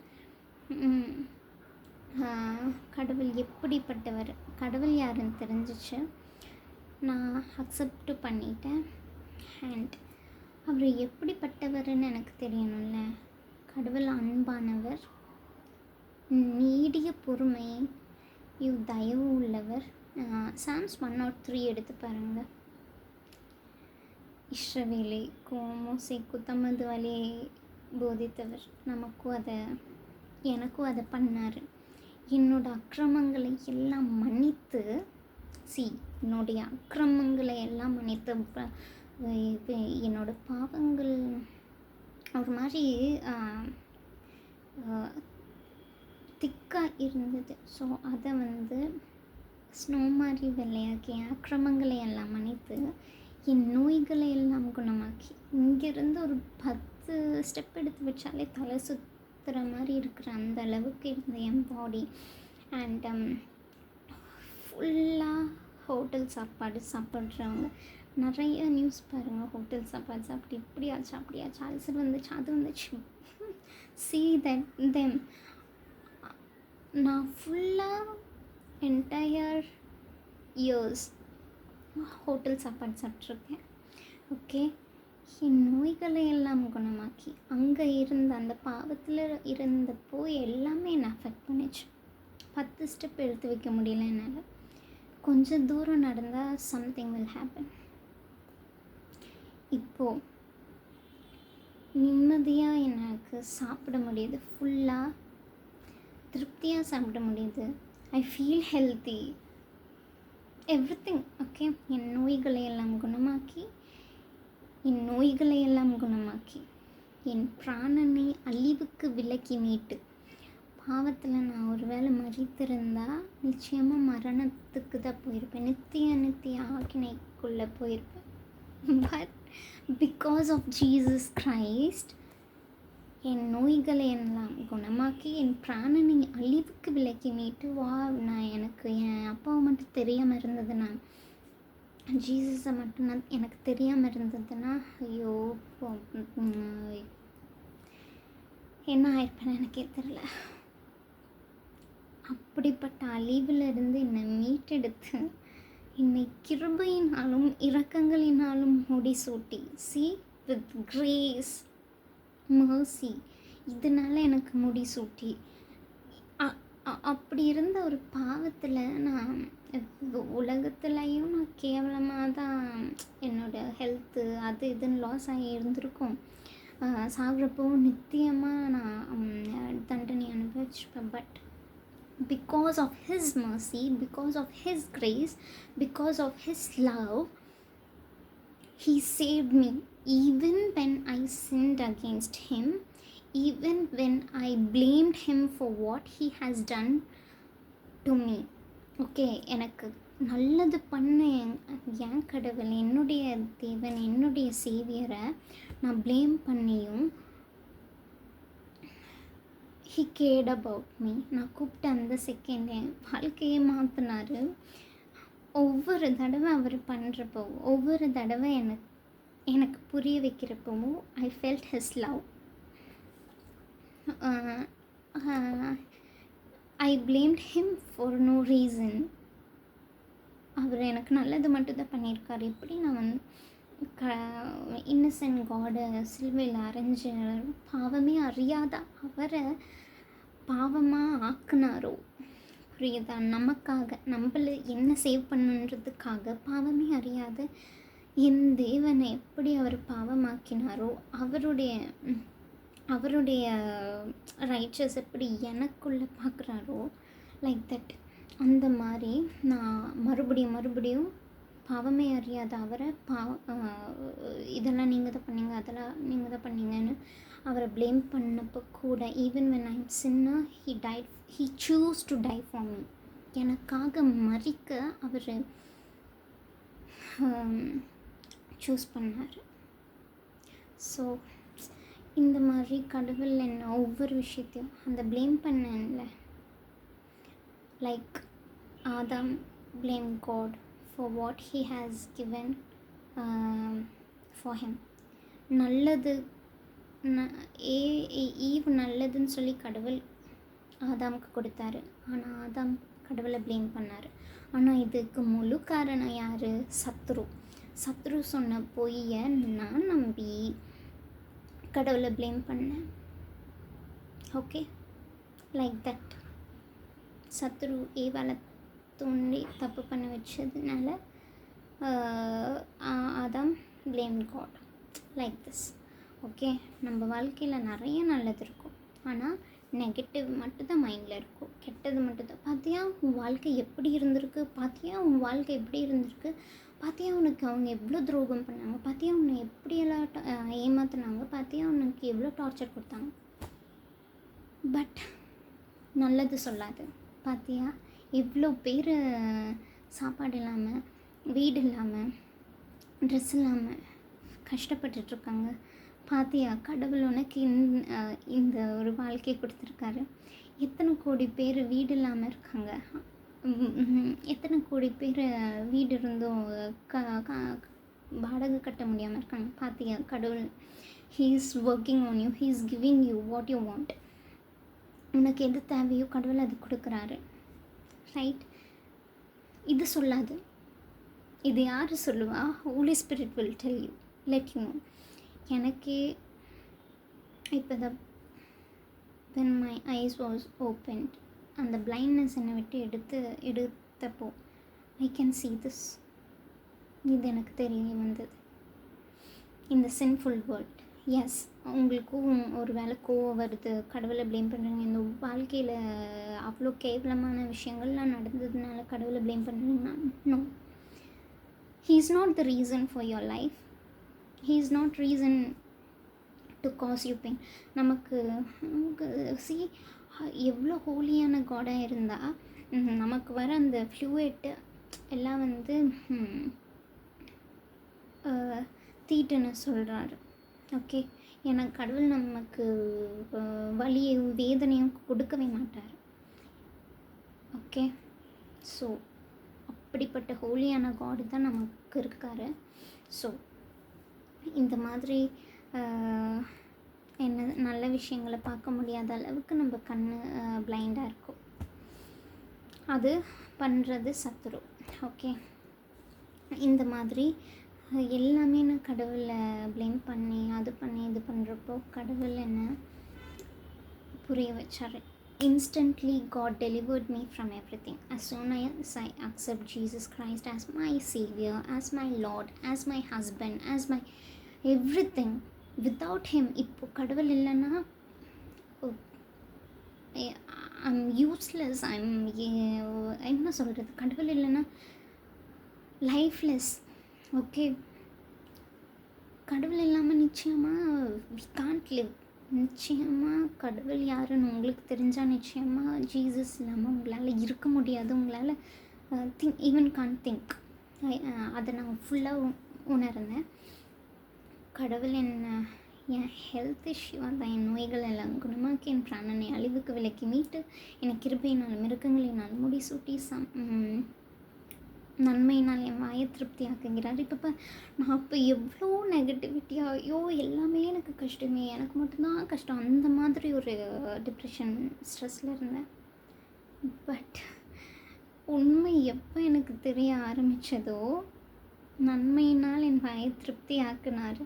கடவுள் எப்படிப்பட்டவர், கடவுள் யாருன்னு தெரிஞ்சிச்சு. நான் அக்செப்ட் பண்ணிட்டேன். அண்ட் அவர் எப்படிப்பட்டவர்னு எனக்கு தெரியணும்ல. கடவுள் அன்பானவர், நீடிய பொறுமை, தயவு உள்ளவர். சாம்ஸ் 103 எடுத்து பாருங்கள். இஸ்ரவேலுக்கு மோசேக்கு தமது வழியை போதித்தவர். எனக்கும் அதை பண்ணார். என்னோட அக்கிரமங்களை எல்லாம் மன்னித்து என்னுடைய அக்கிரமங்களை எல்லாம் மன்னித்து என்னோட பாவங்கள் ஒரு மாதிரி திக்காக இருந்தது. ஸோ அதை ஸ்னோ மாதிரி வெள்ளையாக்கி அக்கிரமங்களை எல்லாம் மன்னித்து என் நோய்களை எல்லாம் குணமாக்கி, இங்கேருந்து ஒரு 10 ஸ்டெப் எடுத்து வச்சாலே தலை சுற்றுற மாதிரி இருக்கிற அந்த அளவுக்கு இருந்த என் பாடி. அண்ட் ஃபுல்லாக ஹோட்டல் சாப்பாடு சாப்பிட்றவங்க நிறைய நியூஸ் பாருங்கள். ஹோட்டல் சாப்பாடு சாப்பிட்டு இப்படியாச்சு அப்படியாச்சு, அல்சர் வந்துச்சு, அது வந்துச்சு. see them. நான் ஃபுல்லாக என்டையர் இயர்ஸ் ஹோட்டல் சாப்பாடு சாப்பிட்ருக்கேன். ஓகே, என் நோய்களை எல்லாம் குணமாக்கி அங்கே இருந்த அந்த பாவத்தில் இருந்தப்போ எல்லாமே என்னை அஃபெக்ட் பண்ணிச்சு. 10 ஸ்டெப் எடுத்து வைக்க முடியல என்னால். கொஞ்சம் தூரம் நடந்தால் சம்திங் வில் ஹேப்பன். இப்போது நிம்மதியாக எனக்கு சாப்பிட முடியுது, ஃபுல்லாக திருப்தியாக சாப்பிட முடியுது. I feel healthy, everything. Okay, என் நோய்களை எல்லாம் குணமாக்கி என் பிராணனை அழிவுக்கு விலக்கி மீட்டு, பாவத்தில் நான் ஒரு வேளை மறித்திருந்தால் நிச்சயமாக மரணத்துக்கு தான் போயிருப்பேன், நித்திய ஆக்கினைக்குள்ளே போயிருப்பேன். But because of Jesus Christ என் நோய்களை எல்லாம் குணமாக்கி என் பிராணனை அழிவுக்கு விலக்கி மீட்டு நான் எனக்கு என் அப்பாவை மட்டும் தெரியாமல் இருந்ததுன்னா, ஜீசஸை மட்டும் நான் எனக்கு தெரியாமல் இருந்ததுன்னா, ஐயோ என்ன ஆயிருப்பேன்னு எனக்கே தெரியல. அப்படிப்பட்ட அழிவிலிருந்து என்னை மீட்டெடுத்து என்னை கிருபையினாலும் இரக்கங்களினாலும் முடிசூட்டி, வித் கிரேஸ் மர்சி, இதனால் எனக்கு முடிசூட்டி, அப்படி இருந்த ஒரு பாவத்தில் நான் உலகத்துலேயும் நான் கேவலமாக தான் என்னோடய ஹெல்த்து அது இதுன்னு லாஸ் ஆகி இருந்திருக்கும். சாகிறப்போ நித்தியமாக நான் தண்டனை அனுபவிச்சிருப்பேன். But because of his mercy, because of his grace, because of his love, he saved me even when I sinned against him, even when I blamed him for what he has done to me. Okay, எனக்கு நல்லது பண்ண என் கடவுள், என்னுடைய தேவன், என்னுடைய சேவியரை நான் blame பண்ணியும் he cared about me. நான் கூப்பிட்ட அந்த செகண்ட் என் வாழ்க்கையை மாற்றினார். ஒவ்வொரு தடவை அவர் பண்ணுறப்போ, ஒவ்வொரு தடவை எனக்கு புரிய வைக்கிறப்பவும் I felt his love. I blamed him for no reason. அவர் எனக்கு நல்லது மட்டும்தான் பண்ணியிருக்காரு. எப்படி நான் இன்னசென்ட் காடை சிலுவையில் அரைஞ்ச பாவமே அறியாத அவரை பாவமாக ஆக்குனாரோ, புரியுதா? நமக்காக, நம்மள என்ன சேவ் பண்ணுன்றதுக்காக பாவமே அறியாத என் தேவனை எப்படி அவர் பாவமாக்கினாரோ, அவருடைய ரைச்சஸ் எப்படி எனக்குள்ளே பார்க்குறாரோ, லைக் தட், அந்த மாதிரி நான் மறுபடியும் பாவமே அறியாத அவரை இதெல்லாம் நீங்கள் தான் பண்ணீங்க, அதெல்லாம் நீங்கள் தான் பண்ணீங்கன்னு அவரை ப்ளேம் பண்ணப்போ கூட, even when I'm sinner, he chose to die for me. எனக்காக மறிக்க அவர் சூஸ் பண்ணார். ஸோ இந்த மாதிரி கடவுள் என்ன ஒவ்வொரு விஷயத்தையும் அந்த ப்ளேம் பண்ணல, like Adam blame God for what he has given for him. நல்லது ஈவ் நல்லதுன்னு சொல்லி கடவுள் ஆதாமுக்கு கொடுத்தாரு. ஆனால் ஆதாம் கடவுளை ப்ளேம் பண்ணார். ஆனால் இதுக்கு முழு காரணம் யார்? சத்ரு. சத்ரு சொன்ன பொய்யை நான் நம்பி கடவுளை ப்ளேம் பண்ணேன். Okay, like that. சத்ரு ஏவாளை தூண்டி தப்பு பண்ண வச்சதுனால அதான் blame God, like this. Okay, நம்ம வாழ்க்கையில் நிறைய நல்லது இருக்கும், ஆனால் நெகட்டிவ் மட்டும்தான் மைண்டில் இருக்கும், கெட்டது மட்டும்தான். பார்த்தியா உன் வாழ்க்கை எப்படி இருந்திருக்கு, பார்த்தியா உன் வாழ்க்கை எப்படி இருந்திருக்கு, பார்த்தியா உனக்கு அவங்க எவ்வளோ துரோகம் பண்ணாங்க, பார்த்தியா உன்னை எப்படியெல்லாம் ஏமாத்துனாங்க, பார்த்தியா உனக்கு எவ்வளோ டார்ச்சர் கொடுத்தாங்க. பட் நல்லது சொல்லாது. பார்த்தியா எவ்வளோ பேர் சாப்பாடு இல்லாமல், வீடு இல்லாமல், ட்ரெஸ் இல்லாமல் கஷ்டப்பட்டுட்ருக்காங்க. பார்த்தியா கடவுள் உனக்கு இந்த ஒரு வாழ்க்கையை கொடுத்துருக்காரு. எத்தனை கோடி பேர் வீடு இல்லாமல் இருக்காங்க, எத்தனை கோடி பேர் வீடு இருந்தும் வாடகை கட்ட முடியாமல் இருக்காங்க. பார்த்தியா கடவுள் he is working on you, he is giving you what you want. உனக்கு எது தேவையோ கடவுள் அது கொடுக்குறாரு, ரைட்? இது சொல்லாது. இது யார் சொல்லுவா? Holy Spirit will tell you, let you know. எனக்கே இப்போ தான் when my eyes was opened, அந்த பிளைண்ட்னஸ் என்னை விட்டு எடுத்தப்போ I can see this. இது எனக்கு தெரிய வந்தது. இந்த சின்ஃபுல் வேர்ல்ட். எஸ், உங்களுக்கும் ஒரு வேளை கோவம் வருது, கடவுளை ப்ளேம் பண்ணுறீங்க, இந்த வாழ்க்கையில் அவ்வளோ கேவலமான விஷயங்கள்லாம் நடந்ததுனால கடவுளை ப்ளேம் பண்ணுறீங்கன்னா, no, he is not the reason for your life. He is not reason to cause you pain. நமக்கு எவ்வளோ ஹோலியான காடாக இருந்தால் நமக்கு வர அந்த ஃப்ளூயிட்டு எல்லாம் வந்து தீட்டுன்னு சொல்கிறாரு. ஓகே, ஏன்னா கடவுள் நமக்கு வலியும் வேதனையும் கொடுக்கவே மாட்டார். ஓகே, ஸோ அப்படிப்பட்ட ஹோலியான காடு தான் நமக்கு இருக்கார். ஸோ இந்த மாதிரி என்ன நல்ல விஷயங்களை பார்க்க முடியாத அளவுக்கு நம்ம கண் பிளைண்டாக இருக்கும். அது பண்ணுறது சத்துரு. ஓகே, இந்த மாதிரி எல்லாமே நான் கடவுளை ப்ளேம் பண்ணி அது பண்ணி இது பண்ணுறப்போ கடவுள் என்ன புரிய வச்சார். Instantly God delivered me from everything. As soon as I accept Jesus Christ as my Savior, as my Lord, as my husband, as my everything. Without him, இப்போ கடவுள் இல்லைன்னா ஐம் யூஸ்லெஸ், என்ன சொல்கிறது, கடவுள் இல்லைன்னா லைஃப்லெஸ். ஓகே, கடவுள் இல்லாமல் நிச்சயமாக வி கான்ட் லிவ். நிச்சயமாக கடவுள் யாருன்னு உங்களுக்கு தெரிஞ்சால் நிச்சயமாக ஜீசஸ் இல்லாமல் உங்களால் இருக்க முடியாது. உங்களால் ஈவன் கான்ட் திங்க். அதை நான் ஃபுல்லாக உணர்ந்தேன். கடவுள் என் ஹெல்த் இஷ்யூவாக தான் என் நோய்கள் எல்லாம் குணமாக்கி என் பிராணனை அழிவுக்கு விலக்கி மீட்டு எனக்கு கிருபையினால் மிருகங்களினால் முடிசூட்டி நன்மையினால் என் வாயை திருப்தியாக்குகிறார். இப்போ நான் இப்போ எவ்வளோ நெகட்டிவிட்டியாக, ஐயோ எல்லாமே எனக்கு கஷ்டமே, எனக்கு மட்டும்தான் கஷ்டம், அந்த மாதிரி ஒரு டிப்ரெஷன் ஸ்ட்ரெஸ்ஸில் இருந்தேன். பட் உண்மை எப்போ எனக்கு தெரிய ஆரம்பித்ததோ, நன்மையினால் என் வாயை திருப்தி ஆக்குனார்.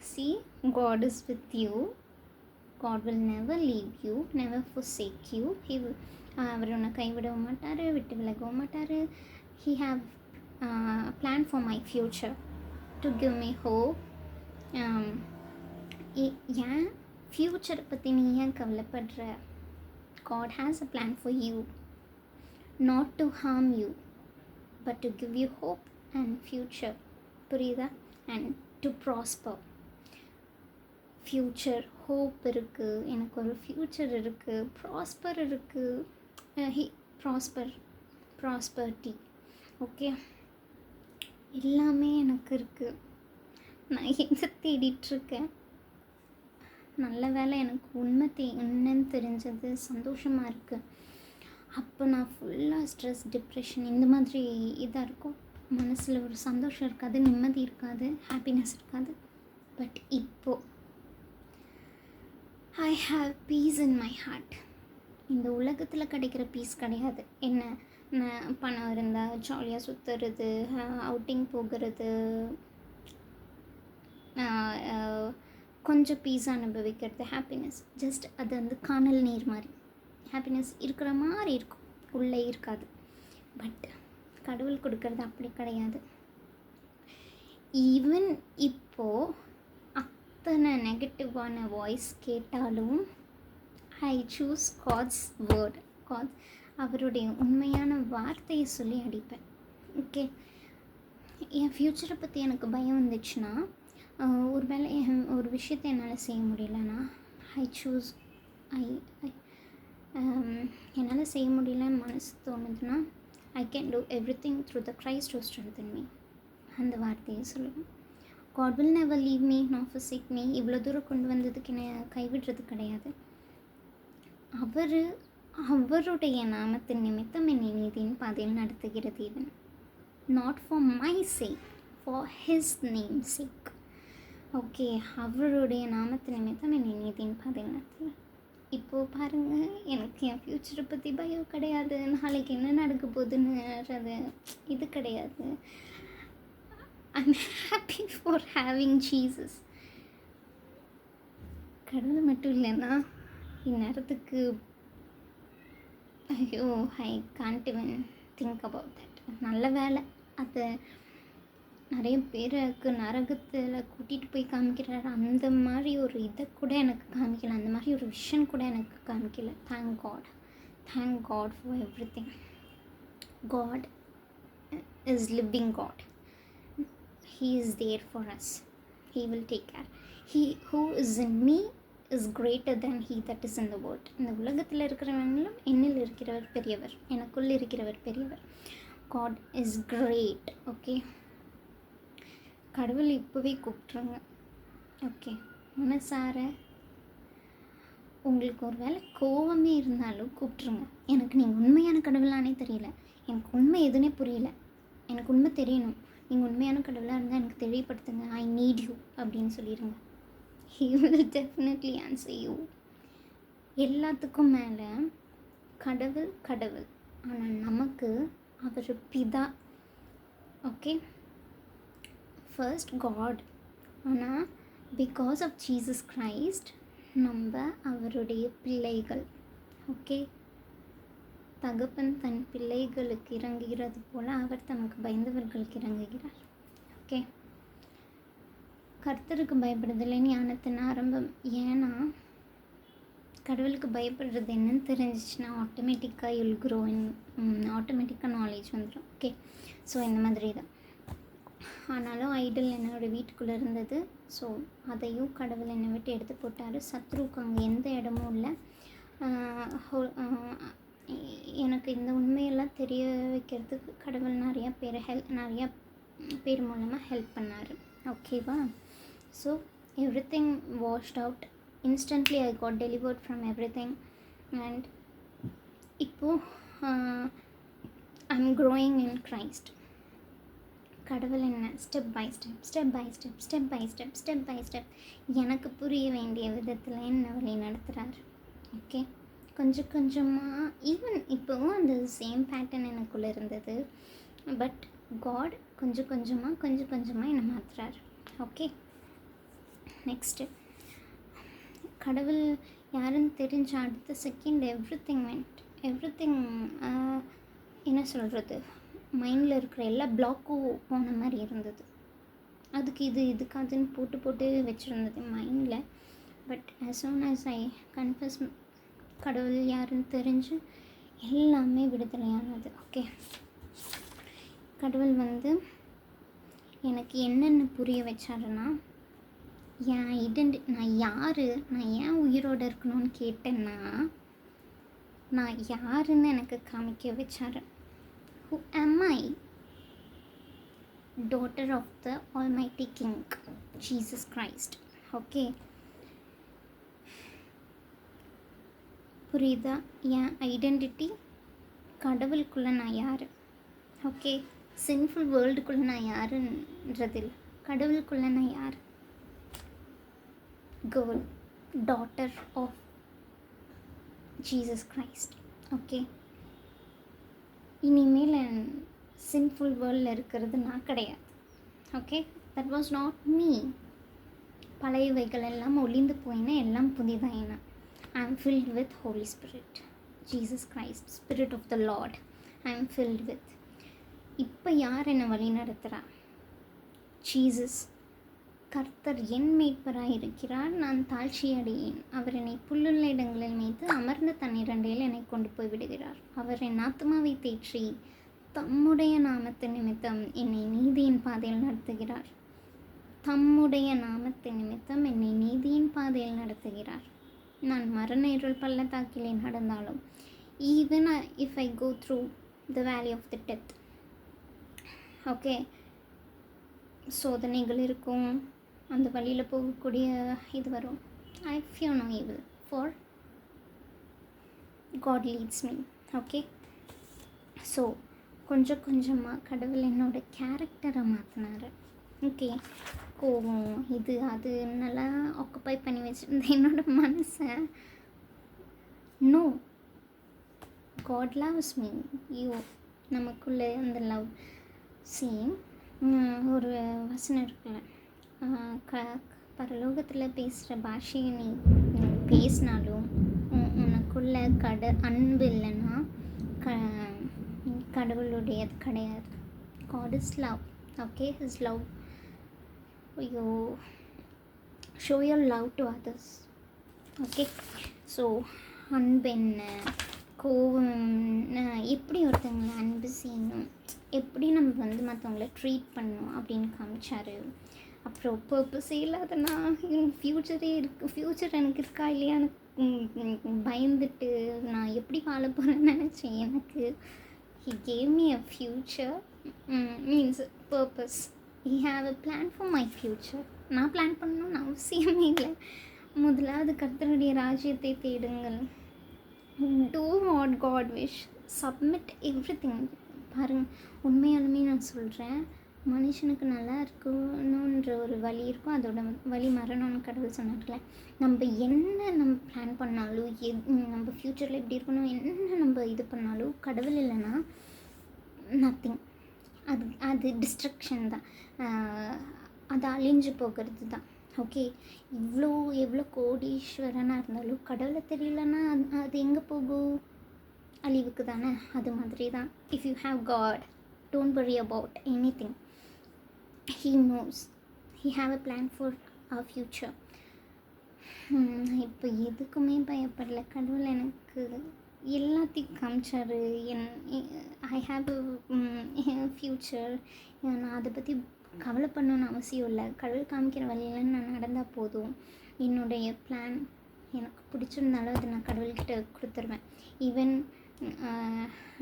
See, God is with you. God will never leave you, never forsake you. He will, அவர் உன்னை கைவிடவும் மாட்டார், விட்டு விலகவும் மாட்டார். He have a plan for my future to give me hope. ஏன் ஃப்யூச்சரை பற்றி நீ ஏன் கவலைப்படுற? God has a plan for you, not to harm you, but to give you hope and future. புரியுதா? And to prosper. Future, hope இருக்குது, எனக்கு ஒரு ஃப்யூச்சர் இருக்குது, ப்ராஸ்பர் இருக்குது, ப்ராஸ்பரிட்டி. ஓகே, எல்லாமே எனக்கு இருக்குது. நான் எங்கே தேடிட்டுருக்கேன்? நல்ல வேலை எனக்கு என்னன்னு தெரிஞ்சது, சந்தோஷமாக இருக்குது. அப்போ நான் ஃபுல்லாக ஸ்ட்ரெஸ், டிப்ரெஷன் இந்த மாதிரி இதாக இருக்கும். மனசில் ஒரு சந்தோஷம் இருக்காது, நிம்மதி இருக்காது, ஹாப்பினஸ் இருக்காது. பட் இப்போது I have peace in my heart. இந்த உலகத்தில் கிடைக்கிற பீஸ் கிடையாது. என்ன பணம் இருந்தால் ஜாலியாக சுற்றுறது, அவுட்டிங் போகிறது, கொஞ்சம் பீஸ் அனுபவிக்கிறது, ஹாப்பினஸ். ஜஸ்ட் அது வந்து காணல் நீர் மாதிரி. ஹாப்பினஸ் இருக்கிற மாதிரி இருக்கும், உள்ளே இருக்காது. பட் கடவுள் கொடுக்கறது அப்படி கிடையாது. ஈவன் இப்போது அத்தனை நெகட்டிவான வாய்ஸ் கேட்டாலும் I choose God's word. God's அவருடைய உண்மையான வார்த்தையை சொல்லி அடிப்பேன். ஓகே, என் ஃப்யூச்சரை பற்றி எனக்கு பயம் வந்துச்சுன்னா, ஒரு வேளை ஒரு விஷயத்தை என்னால் செய்ய முடியலன்னா ஐ சூஸ் என்னால் செய்ய முடியலன்னு மனசு தோணுதுன்னா I can do everything through the Christ who strengthen me. அந்த வார்த்தையை சொல்லுவேன். God will never leave me not forsake me. இவ்வளோ தூரம் கொண்டு வந்ததுக்கு என்னை கைவிடுறது கிடையாது. அவருடைய நாமத்தின் நிமித்தம் என்னை நீதியின் பாதையில் நடத்துகிற தேவன். Not for my sake, for his name sake. Okay, அவருடைய நாமத்தின் நிமித்தம் என்னை நீதியின் பாதையில் நடத்துகிறார். இப்போது பாருங்கள், எனக்கு என் ஃப்யூச்சரை பற்றி பயம் கிடையாது. நாளைக்கு என்ன நடக்க போகுதுன்னுறது இது கிடையாது. I'm happy for having Jesus. கடவுள் மட்டும் இல்லைன்னா இந்நேரத்துக்கு ஐயோ ஐ கான்ட் இவன் திங்க் அபவுட் தட். நல்ல வேலை, அது நிறைய பேருக்கு நரகத்தில் கூட்டிகிட்டு போய் காமிக்கிறாரு. அந்த மாதிரி ஒரு இதை கூட எனக்கு காமிக்கல, அந்த மாதிரி ஒரு விஷன் கூட எனக்கு காமிக்கல. Thank God for everything. God is living God. He is there for us. He will take care. He who is in me is greater than he that is in the world. இந்த உலகத்தில் இருக்கிறவங்களும் என்னில் இருக்கிறவர் பெரியவர், எனக்குள் இருக்கிறவர் பெரியவர். God is great. Okay, கடவுள் இப்போவே கூப்பிட்ருங்க. ஓகே, மனசார உங்களுக்கு ஒரு வேளை கோவமே இருந்தாலும் கூப்பிட்ருங்க. எனக்கு நீங்கள் உண்மையான கடவுளானே தெரியல, எனக்கு உண்மை எதுனே புரியல, எனக்கு உண்மை தெரியணும், நீங்கள் உண்மையான கடவுளாக இருந்தால் எனக்கு தெரியப்படுத்துங்க, ஐ நீட் யூ அப்படின்னு சொல்லிடுங்க. He will definitely answer you. எல்லாத்துக்கும் மேலே கடவுள், ஆனால் நமக்கு அவர் பிதா. ஓகே, ஃபர்ஸ்ட் காட், ஆனால் பிகாஸ் ஆஃப் ஜீசஸ் கிரைஸ்ட் நம்ம அவருடைய பிள்ளைகள். ஓகே, தகப்பன் தன் பிள்ளைகளுக்கு இறங்குகிறது போல் அவர் தனக்கு பயந்தவர்களுக்கு இறங்குகிறார். ஓகே, கர்த்தருக்கு பயப்படுறதில்லை ஞானத்தின் ஆரம்பம். ஏன்னா கடவுளுக்கு பயப்படுறது என்னன்னு தெரிஞ்சிச்சுன்னா ஆட்டோமேட்டிக்காக யுல் க்ரோ இன், ஆட்டோமேட்டிக்காக நாலேஜ் வந்துடும். ஓகே, ஸோ இந்த மாதிரி தான். ஆனாலும் ஐடல் என்னோடய வீட்டுக்குள்ளே இருந்தது. ஸோ அதையும் கடவுள் என்னை விட்டு எடுத்து போட்டார். சத்ருக்கு அங்கே எந்த இடமும் இல்லை. எனக்கு இந்த உண்மையெல்லாம் தெரிய வைக்கிறதுக்கு கடவுள் நிறையா பேர் மூலமாக ஹெல்ப் பண்ணார். ஓகேவா? So everything washed out. Instantly I got delivered from everything. And இப்போது I'm growing in Christ. கடவுள் என்ன ஸ்டெப் பை ஸ்டெப் எனக்கு புரிய வேண்டிய விதத்தில் என்ன வழி நடத்துகிறார். ஓகே, கொஞ்சம் கொஞ்சமாக, ஈவன் இப்போவும் அந்த சேம் பேட்டர்ன் எனக்குள்ளே இருந்தது. பட் காட் கொஞ்சம் கொஞ்சமாக என்னை மாற்றுறார். ஓகே, நெக்ஸ்ட்டு கடவுள் யாருன்னு தெரிஞ்ச அடுத்த செகண்ட் எவ்ரிதிங் என்ன சொல்கிறது, மைண்டில் இருக்கிற எல்லா பிளாக்கும் போன மாதிரி இருந்தது. அதுக்கு இதுக்காதுன்னு போட்டு வச்சுருந்தது மைண்டில். But as soon as I confess கடவுள் யாருன்னு தெரிஞ்சு எல்லாமே விடுதலையானது. ஓகே, கடவுள் எனக்கு என்னென்ன புரிய வச்சாருன்னா, என் நான் யார், நான் ஏன் உயிரோடு இருக்கணும்னு கேட்டேன்னா நான் யாருன்னு எனக்கு காமிக்க வச்சார். Who am I? Daughter of the Almighty King, Jesus Christ. Okay, புரியுதா? என் ஐடென்டிட்டி கடவுளுக்குள்ளே நான் யார். ஓகே, சின்ஃபுல் வேர்ல்டுக்குள்ளே நான் யாருன்றதில் கடவுளுக்குள்ளே நான் யார். Girl, daughter of Jesus Christ. Okay, இனிமேல் சின்ஃபுல் வேர்ல்டில் இருக்கிறது நான் கிடையாது. Okay, that was not me. பழையவைகள் எல்லாம் ஒளிந்து போயின, எல்லாம் புதிதாயின. I am filled with Holy Spirit, Jesus Christ, spirit of the Lord. I am filled with. இப்போ யார் என்னை வழி நடத்துகிறா? ஜீசஸ். கர்த்தர் என் மேய்ப்பராய் இருக்கிறார், நான் தாழ்ச்சி அடையேன். அவர் என்னை புல்லுள்ள இடங்களில் மேய்த்து அமர்ந்த தண்ணீரண்டையில் என்னை கொண்டு போய் விடுகிறார். அவர் என் ஆத்மாவை தேற்றி தம்முடைய நாமத்து நிமித்தம் என்னை நீதியின் பாதையில் நடத்துகிறார். தம்முடைய நாமத்து நிமித்தம் என்னை நீதியின் பாதையில் நடத்துகிறார். நான் மரண இருள் பள்ளத்தாக்கிலே நடந்தாலும், even if I go through the valley of the death, okay, சோதனைகள் இருக்கும், அந்த வழியில் போகக்கூடிய இது வரும். I fear no evil, for God leads me. Okay, so கொஞ்சம் கொஞ்சமாக கடவுள் என்னோட கேரக்டரை மாற்றினார். ஓகே, கோவம் இது அது நல்லா ஆக்குப்பை பண்ணி வச்சுருந்தேன் என்னோடய மனசை. No, God loves me. You, நமக்குள்ளே அந்த லவ். சேம் ஒரு வசனம் இருக்குல்ல, பரலோகத்தில் பேசுகிற பாஷையை நீ பேசினாலும் உனக்குள்ள அன்பு இல்லைன்னா கடவுளுடையது கிடையாது. God is love. Okay, his love. You show your love to others. Okay, so அன்பு என்ன, கோவம் எப்படி ஒருத்தவங்களை அன்பு செய்யணும், எப்படி நம்ம மற்றவங்கள ட்ரீட் பண்ணணும் அப்படின்னு காமிச்சார். அப்புறம் பர்பஸே இல்லாதனா ஃப்யூச்சரே இருக்குது, ஃப்யூச்சர் எனக்கு இருக்கா இல்லையா எனக்கு பயந்துட்டு நான் எப்படி வாழ போகிறேன்னு நினச்சேன். எனக்கு he gave me a future, means purpose. He have a plan for my future. நான் பிளான் பண்ணணும்னு அவசியமே இல்லை. முதலாவது கர்த்தருடைய ராஜ்யத்தை தேடுங்கள். Do what God wish. Submit everything. பாருங்கள், உண்மையாலுமே நான் சொல்கிறேன், மனுஷனுக்கு நல்லா இருக்கணுன்ற ஒரு வழி இருக்கும், அதோட வழி மரணம்னு கடவுள் சொன்னார்ல. நம்ம பிளான் பண்ணாலும் நம்ம ஃப்யூச்சரில் எப்படி இருக்கணும் என்ன நம்ம இது பண்ணாலும் கடவுள் இல்லைன்னா நத்திங். அது டிஸ்ட்ரக்ஷன் தான், அது அழிஞ்சு போகிறது தான். ஓகே, எவ்வளோ கோடீஸ்வரனாக இருந்தாலும் கடவுளை தெரியலன்னா அது எங்கே போகும்? அழிவுக்கு தானே. அது மாதிரி தான், if you have God, don't worry about anything. He knows, he have a plan for our future. இப்போ எதுக்குமே பயப்படலை. கடவுள் எனக்கு எல்லாத்தையும் காமிச்சார். I have future. நான் அதை பற்றி கவலை பண்ணணுன்னு அவசியம் இல்லை. கடவுள் காமிக்கிற வழியில் நான் நடந்தால் போதும். என்னுடைய பிளான் எனக்கு பிடிச்சிருந்தாலும் அதை நான் கடவுள்கிட்ட கொடுத்துருவேன். ஈவன்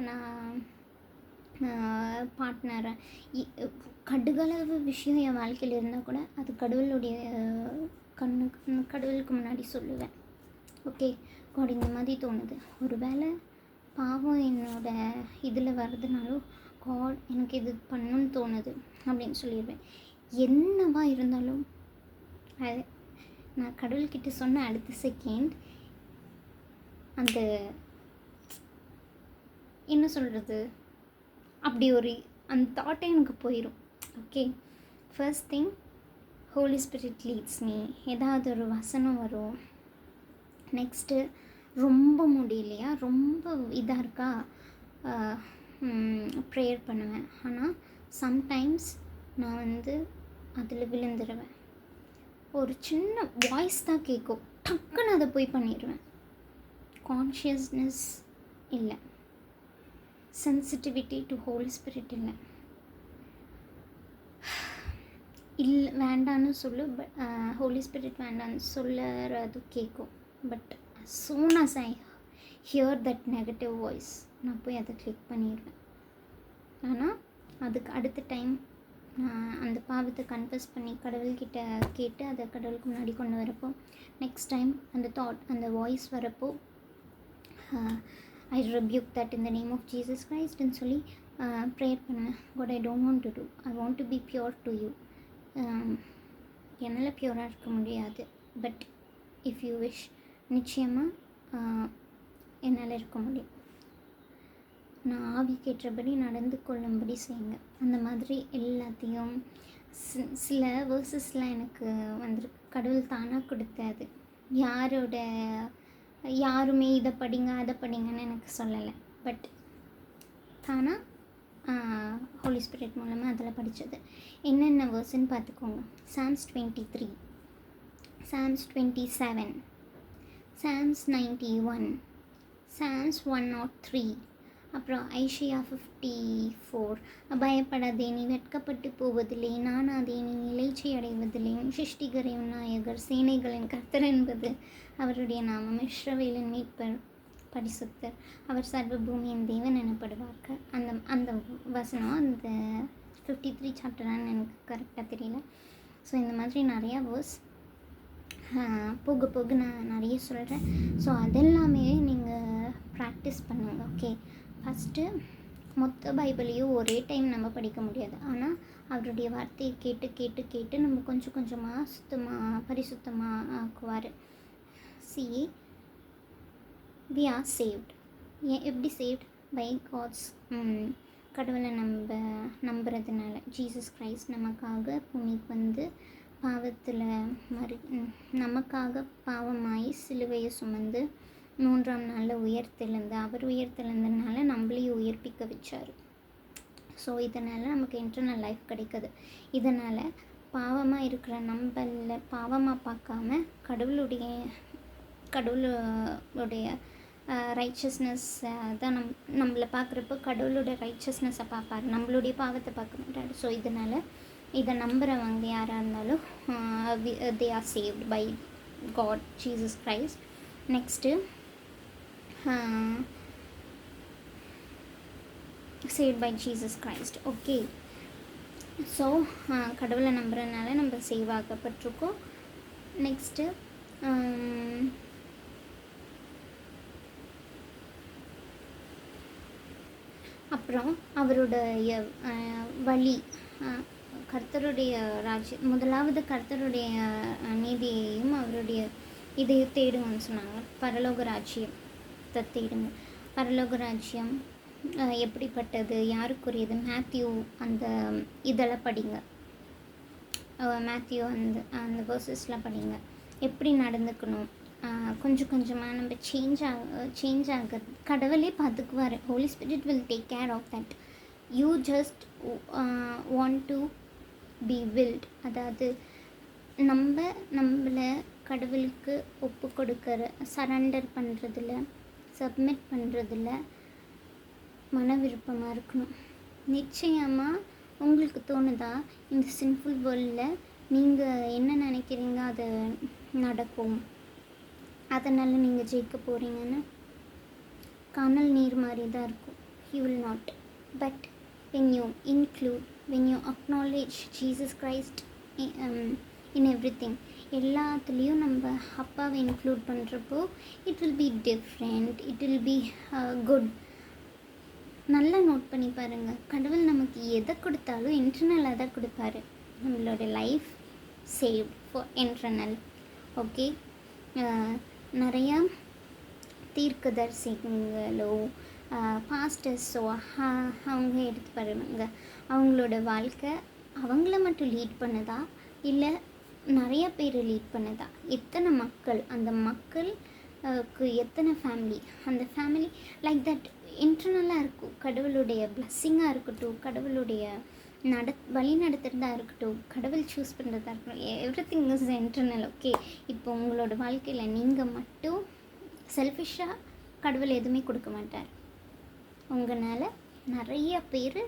நான் பார்ட்னரை கடுகளவு விஷயம் என் வாழ்க்கையில் இருந்தால் கூட அது கடவுளுடைய கடவுளுக்கு முன்னாடி சொல்லுவேன். ஓகே, காட் இந்த மாதிரி தோணுது, ஒரு வேளை பாவம் என்னோட இதில் வர்றதுனாலும் காட் எனக்கு இது பண்ணணும்னு தோணுது அப்படின்னு சொல்லிடுவேன். என்னவா இருந்தாலும் அது நான் கடவுள்கிட்ட சொன்ன அடுத்த செகண்ட் அந்த என்ன சொல்கிறது, அப்படி ஒரு அந்த தாட்டே எனக்கு போயிடும். Okay, first thing Holy Spirit leads me. ஏதாவது ஒரு வசனம் வரும். நெக்ஸ்ட்டு ரொம்ப முடியலையா, ரொம்ப இதாக இருக்கா, ப்ரேயர் பண்ணுவேன். ஆனால் சம்டைம்ஸ் நான் அதில் விழுந்துடுவேன். ஒரு சின்ன வாய்ஸ் தான் கேட்கும், டக்குன்னு அதை போய் பண்ணிடுவேன். கான்ஷியஸ்னஸ் இல்லை, சென்சிட்டிவிட்டி டு ஹோலி ஸ்பிரிட் இல்லை வேண்டான்னு சொல்லு. பட் ஹோலி ஸ்பிரிட் வேண்டான்னு சொல்லுறது கேட்கும். But soon as I hear that negative voice நான் போய் அதை கிளிக் பண்ணிடுவேன். ஆனால் அதுக்கு அடுத்த டைம் நான் அந்த பாவத்தை கன்ஃபஸ் பண்ணி கடவுள்கிட்ட கேட்டு அதை கடவுளுக்கு முன்னாடி கொண்டு வரப்போ, நெக்ஸ்ட் டைம் அந்த தாட் அந்த வாய்ஸ் வரப்போ I rebuke that in the name of Jesus Christ ன்னு சொல்லி ப்ரேயர் பண்ணுவேன். God, I don't want to do. I want to be pure to you. என்னால் பியூராக இருக்க முடியாது, பட் இஃப் யூ விஷ் நிச்சயமாக என்னால் இருக்க முடியும். நான் ஆவிக்கேற்றபடி நடந்து கொள்ளும்படி செய்யுங்க. அந்த மாதிரி எல்லாத்தையும் சில வேர்சஸ்லாம் எனக்கு வந்திருக்கு. கடவுள் தானாக கொடுத்தது. யாரோட யாருமே இதை படிங்க அதை படிங்கன்னு எனக்கு சொல்லலை. பட் தானாக ஹோலி ஸ்பிரிட் மூலமாக அதில் படித்தது. என்னென்ன வேர்ஸ்ன்னு பார்த்துக்கோங்க. Psalms 23, Psalms 27, Psalms 91, Psalms 103, அப்புறம் ஐஷியா 54. பயப்படாதே, நீ வெட்கப்பட்டு போவதில்லை, நானாதே, நீ இலைச்சி அடைவதில்லை, சிருஷ்டிகரை விநாயகர் சேனைகளின் கர்த்தர் என்பது அவருடைய நாமம், இஸ்ரவேலின் மீட்பர் பரிசுத்தர், அவர் சர்வ பூமியின் தேவன் எனப்படுவார்கள். அந்த வசனம் அந்த 53 சாப்டரான்னு எனக்கு கரெக்டாக தெரியல. ஸோ இந்த மாதிரி நிறையா வேர்ஸ் போக போக நான் நிறைய சொல்கிறேன். ஸோ அதெல்லாமே நீங்கள் ப்ராக்டிஸ் பண்ணுங்கள். ஓகே, ஃபஸ்ட்டு மொத்த பைபிளையும் ஒரே டைம் நம்ம படிக்க முடியாது. ஆனால் அவருடைய வார்த்தையை கேட்டு கேட்டு கேட்டு நம்ம கொஞ்சம் கொஞ்சமாக பரிசுத்தமாக ஆக்குவார். See we are saved. எப்படி saved? by God's கடவுளை நம்புறதுனால. ஜீசஸ் கிரைஸ்ட் நமக்காக பூமிக்கு வந்து பாவத்தில் நமக்காக பாவமாகி சிலுவையை சுமந்து 3ஆம் நாளில் உயிர்த்தெழுந்து அவர் உயிர்த்தெழுந்ததுனால நம்மளையும் உயிர்ப்பிக்க வச்சார். ஸோ இதனால் நமக்கு இன்டர்னல் லைஃப் கிடைக்குது. இதனால் பாவமாக இருக்கிற நம்மள பாவமாக பார்க்காம கடவுளுடைய ரைச்சஸ்னஸ் தான் நம்மளை பார்க்குறப்போ கடவுளோட ரைச்சஸ்னஸை பார்ப்பார், நம்மளுடைய பாவத்தை பார்க்க மாட்டார். ஸோ இதனால் இதை நம்புகிறவங்க யாராக இருந்தாலும் they are saved by God, Jesus Christ. Next saved by Jesus Christ. Okay, so கடவுளை நம்புறதுனால நம்ம சேவ் ஆகப்பட்டிருக்கோம். நெக்ஸ்ட்டு அப்புறம் அவருடைய வழி, கர்த்தருடைய ராஜ்யம், முதலாவது கர்த்தருடைய நீதியையும் அவருடைய இதையும் தேடுங்கன்னு சொன்னாங்க. பரலோக ராஜ்யத்தை தேடுங்க. பரலோக ராஜ்யம் எப்படிப்பட்டது, யாருக்குரியது? மேத்யூ அந்த இதெல்லாம் படிங்க. மேத்யூ அந்த வேர்சஸ்லாம் படிங்க. எப்படி நடந்துக்கணும், கொஞ்சம் கொஞ்சமாக நம்ம சேஞ்ச் ஆகுது. கடவுளே பார்த்துக்குவார். Holy Spirit will take care of that. You just want to be willed. அதாவது நம்மளை கடவுளுக்கு ஒப்பு கொடுக்குற, சரண்டர் பண்ணுறதில்ல, சப்மிட் பண்ணுறதில்ல மன விருப்பமாக இருக்கணும். நிச்சயமாக உங்களுக்கு தோணுதா இந்த சின்ஃபுல் வேர்ல்டில் நீங்கள் என்ன நினைக்கிறீங்க அது நடக்கும், அதனால் நீங்கள் ஜெயிக்க போகிறீங்கன்னு? காணல் நீர் மாதிரி தான் இருக்கும். He will not. But when you include, when you acknowledge Jesus Christ in everything, எல்லாத்துலேயும் நம்ம அப்பாவை இன்க்ளூட் பண்ணுறப்போ it will be different, it will be good. நல்லா நோட் பண்ணி பாருங்கள். கடவுள் நமக்கு எதை கொடுத்தாலும் இன்டர்னலாக தான் கொடுப்பாரு. நம்மளோட life saved for internal. Okay, நிறையா தீர்க்கதரிசிகளோ பாஸ்டர்ஸோ அவங்க எடுத்து பாருங்க. அவங்களோட வாழ்க்கை அவங்கள மட்டும் லீட் பண்ணுதா, இல்லை நிறைய பேர் லீட் பண்ணுதா? எத்தனை மக்கள், அந்த மக்களுக்கு எத்தனை ஃபேமிலி, அந்த ஃபேமிலி லைக் தட் இன்டர்னலாக இருக்கும். கடவுளுடைய பிளஸ்ஸிங்காக இருக்கட்டும், கடவுளுடைய வழி நடத்துகிறதா இருக்கட்டும், கடவுள் சூஸ் பண்ணுறதா இருக்கட்டும், எவ்ரிதிங் இஸ் இன்டர்னல். ஓகே, இப்போ உங்களோட வாழ்க்கையில் நீங்கள் மட்டும் செல்ஃபிஷாக கடவுள் எதுவுமே கொடுக்க மாட்டார். உங்களால் நிறைய பேர்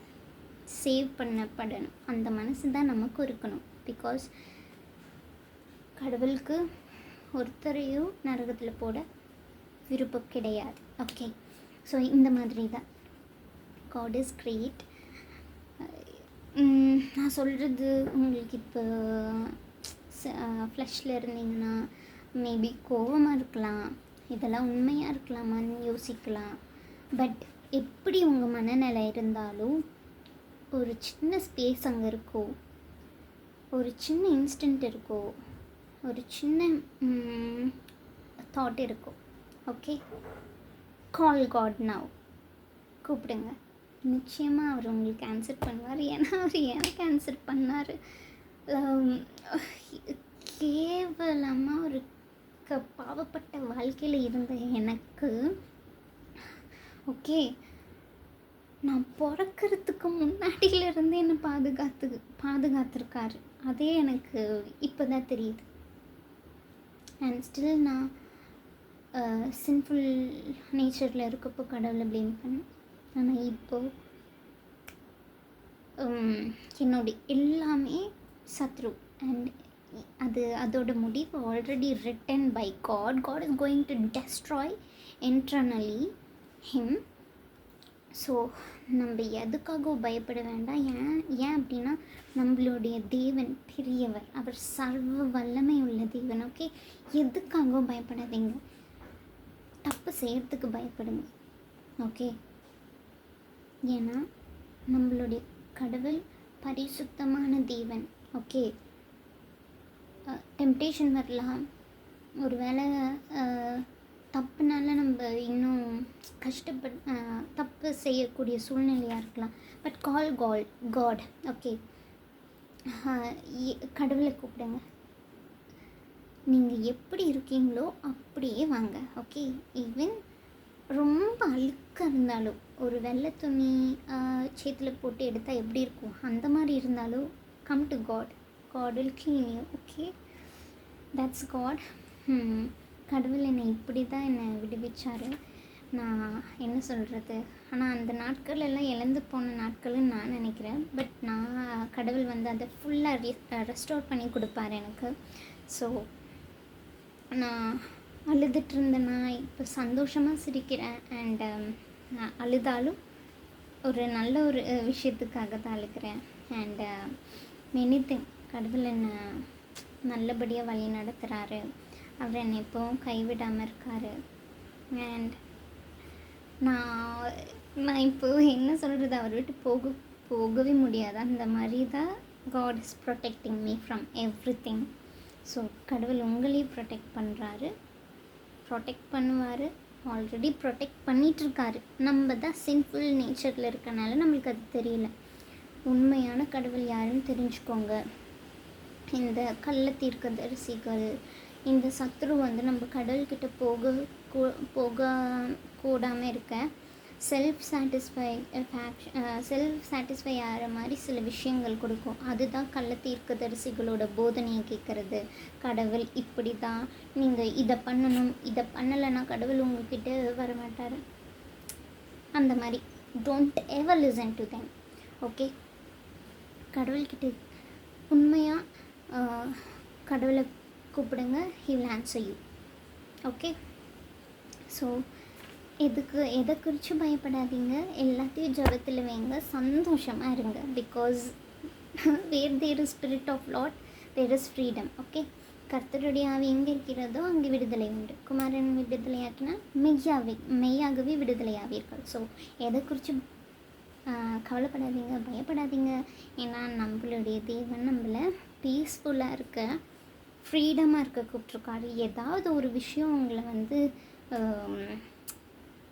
சேவ் பண்ணப்படணும். அந்த மனசு தான் நமக்கும் இருக்கணும். பிகாஸ் கடவுளுக்கு ஒருத்தரையும் நரகத்தில் போட விருப்பம் கிடையாது. ஓகே, ஸோ இந்த மாதிரி தான் காட் இஸ் கிரேட். நான் சொல்கிறது உங்களுக்கு இப்போ ஃப்ளஷில் இருந்தீங்கன்னா மேபி கோபமாக இருக்கலாம், இதெல்லாம் உண்மையாக இருக்கலாமான்னு யோசிக்கலாம். பட் எப்படி உங்கள் மனநிலை இருந்தாலும் ஒரு சின்ன ஸ்பேஸ் அங்கே இருக்கோ, ஒரு சின்ன இன்ஸ்டன்ட் இருக்கோ, ஒரு சின்ன தாட் இருக்கோ. ஓகே, கால் காட் நவ். கூப்பிடுங்க. நிச்சயமாக அவர் உங்களுக்கு ஆன்சர் பண்ணுவார். ஏன்னா அவர் எனக்கு ஆன்சர் பண்ணார். கேவலமாக ஒரு பாவப்பட்ட வாழ்க்கையில் இருந்த எனக்கு ஓகே, நான் பிறக்கிறதுக்கு முன்னாடியிலேருந்து என்னை பாதுகாத்துருக்காரு. அதே எனக்கு இப்போ தான் தெரியுது. அண்ட் ஸ்டில் நான் சின்ஃபுல் நேச்சரில் இருக்கப்போ கடவுளை ப்ளேம் பண்ணேன். ஆனால் இப்போது என்னுடைய எல்லாமே சத்ரு. அண்ட் அதோட முடிவு already written by God. God is going to destroy internally him. So நம்ம எதுக்காகவும் பயப்பட வேண்டாம். ஏன் அப்படின்னா நம்மளுடைய தேவன் பெரியவர், அவர் சர்வ வல்லமை உள்ள தேவன். ஓகே, எதுக்காகவும் பயப்படாதீங்க. தப்பு செய்கிறதுக்கு பயப்படுங்க. ஓகே, ஏன்னா நம்மளுடைய கடவுள் பரிசுத்தமான தேவன். ஓகே, டெம்டேஷன் வரலாம், ஒரு வேளை தப்புனால நம்ம இன்னும் தப்பு செய்யக்கூடிய சூழ்நிலையாக இருக்கலாம். But call God. ஓகே, கடவுளை கூப்பிடுங்க. நீங்கள் எப்படி இருக்கீங்களோ அப்படியே வாங்க. ஓகே, ஈவன் ரொம்ப அழுக்காக இருந்தாலும், ஒரு வெள்ளை துணி சேத்தில் போட்டு எடுத்தால் எப்படி இருக்கும் அந்த மாதிரி இருந்தாலும், come to God. God will clean you. Okay, that's God. கடவுள் என்னை இப்படி தான் என்னை விடுவிச்சார். நான் என்ன சொல்கிறது, ஆனால் அந்த நாட்கள் எல்லாம் இழந்து போன நாட்கள்னு நான் நினைக்கிறேன். பட் கடவுள் வந்து அதை ஃபுல்லாக ரெஸ்டோர் பண்ணி கொடுப்பார் எனக்கு. ஸோ நான் அழுதுட்டு இருந்தேன்னா இப்போ சந்தோஷமாக சிரிக்கிறேன். அண்ட் நான் அழுதாலும் ஒரு நல்ல ஒரு விஷயத்துக்காக தான் அழுகிறேன். அண்ட் மெனிதிங் கடவுள் என்னை நல்லபடியாக வழி நடத்துகிறாரு. அவர் என்னை எப்போவும் கைவிடாமல் இருக்கார். அண்ட் நான் இப்போ என்ன சொல்கிறது, அவர் விட்டு போகவே முடியாது. அந்த மாதிரி தான் God is protecting me from everything. So கடவுள் உங்களையும் ப்ரொடெக்ட் பண்ணுவார். ஆல்ரெடி ப்ரொடெக்ட் பண்ணிகிட்ருக்காரு. நம்ம தான் சின்ஃபுல் நேச்சரில் இருக்கனால நம்மளுக்கு அது தெரியல. உண்மையான கடவுள் யாருன்னு தெரிஞ்சுக்கோங்க. இந்த கள்ள தீர்க்கதரிசிகள், இந்த சத்ரு வந்து நம்ம கடவுள்கிட்ட போக கூடாமல் இருக்க செல்ஃப் சாட்டிஸ்ஃபை ஆகிற மாதிரி சில விஷயங்கள் கொடுக்கும். அதுதான் கள்ள தீர்க்கதரிசிகளோட போதனையை கேட்குறது. கடவுள் இப்படி தான், நீங்கள் இதை பண்ணணும், இதை பண்ணலைன்னா கடவுள் உங்ககிட்ட வர மாட்டார். அந்த மாதிரி don't ever listen to them. Okay, கடவுள்கிட்ட உண்மையாக கடவுளை கூப்பிடுங்க. He will answer you. Okay, so எதை குறித்து பயப்படாதீங்க. எல்லாத்தையும் ஜபத்தில் வைங்க, சந்தோஷமாக இருங்க. Because where there is spirit of Lord there is freedom. Okay, கர்த்தருடைய ஆவி எங்கே இருக்கிறதோ அங்கே விடுதலை உண்டு. குமாரன் விடுதலையாக்கினா மெய்யாகவே விடுதலையாவீர்கள். ஸோ எதை குறித்து கவலைப்படாதீங்க, பயப்படாதீங்க. ஏன்னா நம்மளுடைய தேவன் நம்மளை பீஸ்ஃபுல்லாக இருக்க, ஃப்ரீடமாக இருக்க கூப்பிட்ருக்காரு. ஏதாவது ஒரு விஷயம் உங்களை வந்து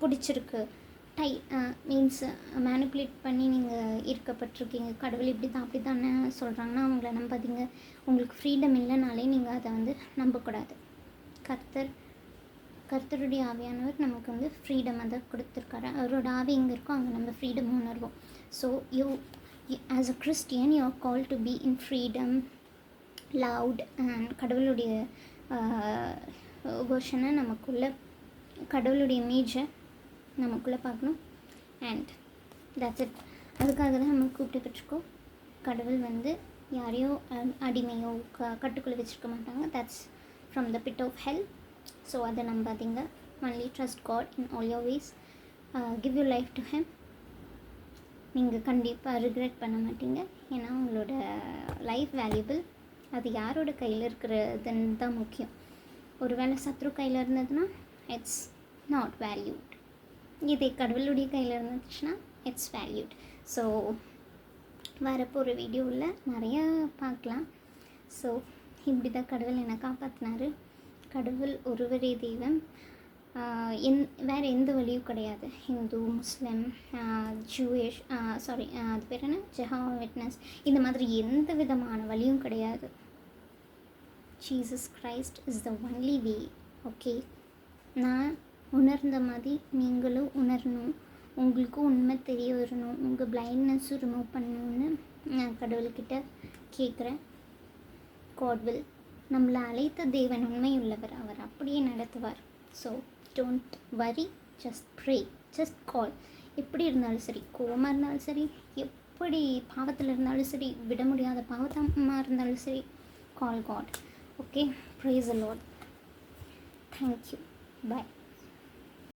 பிடிச்சிருக்கு, மீன்ஸ் மேனிப்புலேட் பண்ணி நீங்கள் இருக்கப்பட்டிருக்கீங்க, கடவுள் இப்படி தான் அப்படி தானே சொல்கிறாங்கன்னா அவங்கள நம்பாதீங்க. உங்களுக்கு ஃப்ரீடம் இல்லைனாலே நீங்கள் அதை வந்து நம்பக்கூடாது. கர்த்தருடைய ஆவியானவர் நமக்கு வந்து ஃப்ரீடம் அதை கொடுத்துருக்காரு. அவரோட ஆவி எங்கே இருக்கோ அங்கே நம்ம ஃப்ரீடம் உணர்வோம். So you as a Christian you are call to be in freedom, loved. And கடவுளுடைய வெர்ஷனை நமக்குள்ளே, கடவுளுடைய இமேஜை நமக்குள்ளே பார்க்கணும். And that's it. அதுக்காக தான் நம்ம கூப்பிட்டுக்கிட்டுருக்கோம். கடவுள் வந்து யாரையோ அடிமையோ கட்டுக்குள்ளே வச்சுருக்க மாட்டாங்க. That's from the pit of hell. So அதை நம்பாதீங்க. Only trust God in all your ways. Give your life to him. நீங்கள் கண்டிப்பாக ரிக்ரெட் பண்ண மாட்டீங்க. ஏன்னா உங்களோட லைஃப் வேல்யூபிள். அது யாரோட கையில் இருக்கிறதுன்னு தான் முக்கியம். ஒரு வேளை சத்ரு கையில் இருந்ததுன்னா இட்ஸ் நாட் வேல்யூட். இதே கடவுளுடைய கையில் இருந்துச்சுன்னா இட்ஸ் வேல்யூட். ஸோ வரப்போகிற வீடியோவில் நிறையா பார்க்கலாம். ஸோ இப்படி தான் கடவுள் என்னை காப்பாற்றினார். கடவுள் ஒருவரே தெய்வம். வேறு எந்த வழியும் கிடையாது. ஹிந்து, முஸ்லீம், ஜூயிஷ், சாரி அது பேர் என்ன, ஜெஹோவா விட்னஸ், இந்த மாதிரி எந்த விதமான வழியும் கிடையாது. Jesus Christ is the only way. Okay, நான் உணர்ந்த மாதிரி நீங்களும் உணரணும். உங்களுக்கும் உண்மை தெரிய வரணும். உங்கள் பிளைண்ட்னஸும் ரிமூவ் பண்ணணுன்னு நான் கடவுள்கிட்ட கேட்குறேன். God will. நம்மளை அழைத்த தேவன் உண்மையுள்ளவர். அவர் அப்படியே நடத்துவார். So don't worry, just pray, just call. எப்படி இருந்தாலும் சரி, கோவமாக இருந்தாலும் சரி, எப்படி பாவத்தில் இருந்தாலும் சரி, விட முடியாத பாவத்தமாக இருந்தாலும் சரி, கால் காட். ஓகே, ப்ரைஸ் தி லார்ட். தேங்க்யூ. பாய்.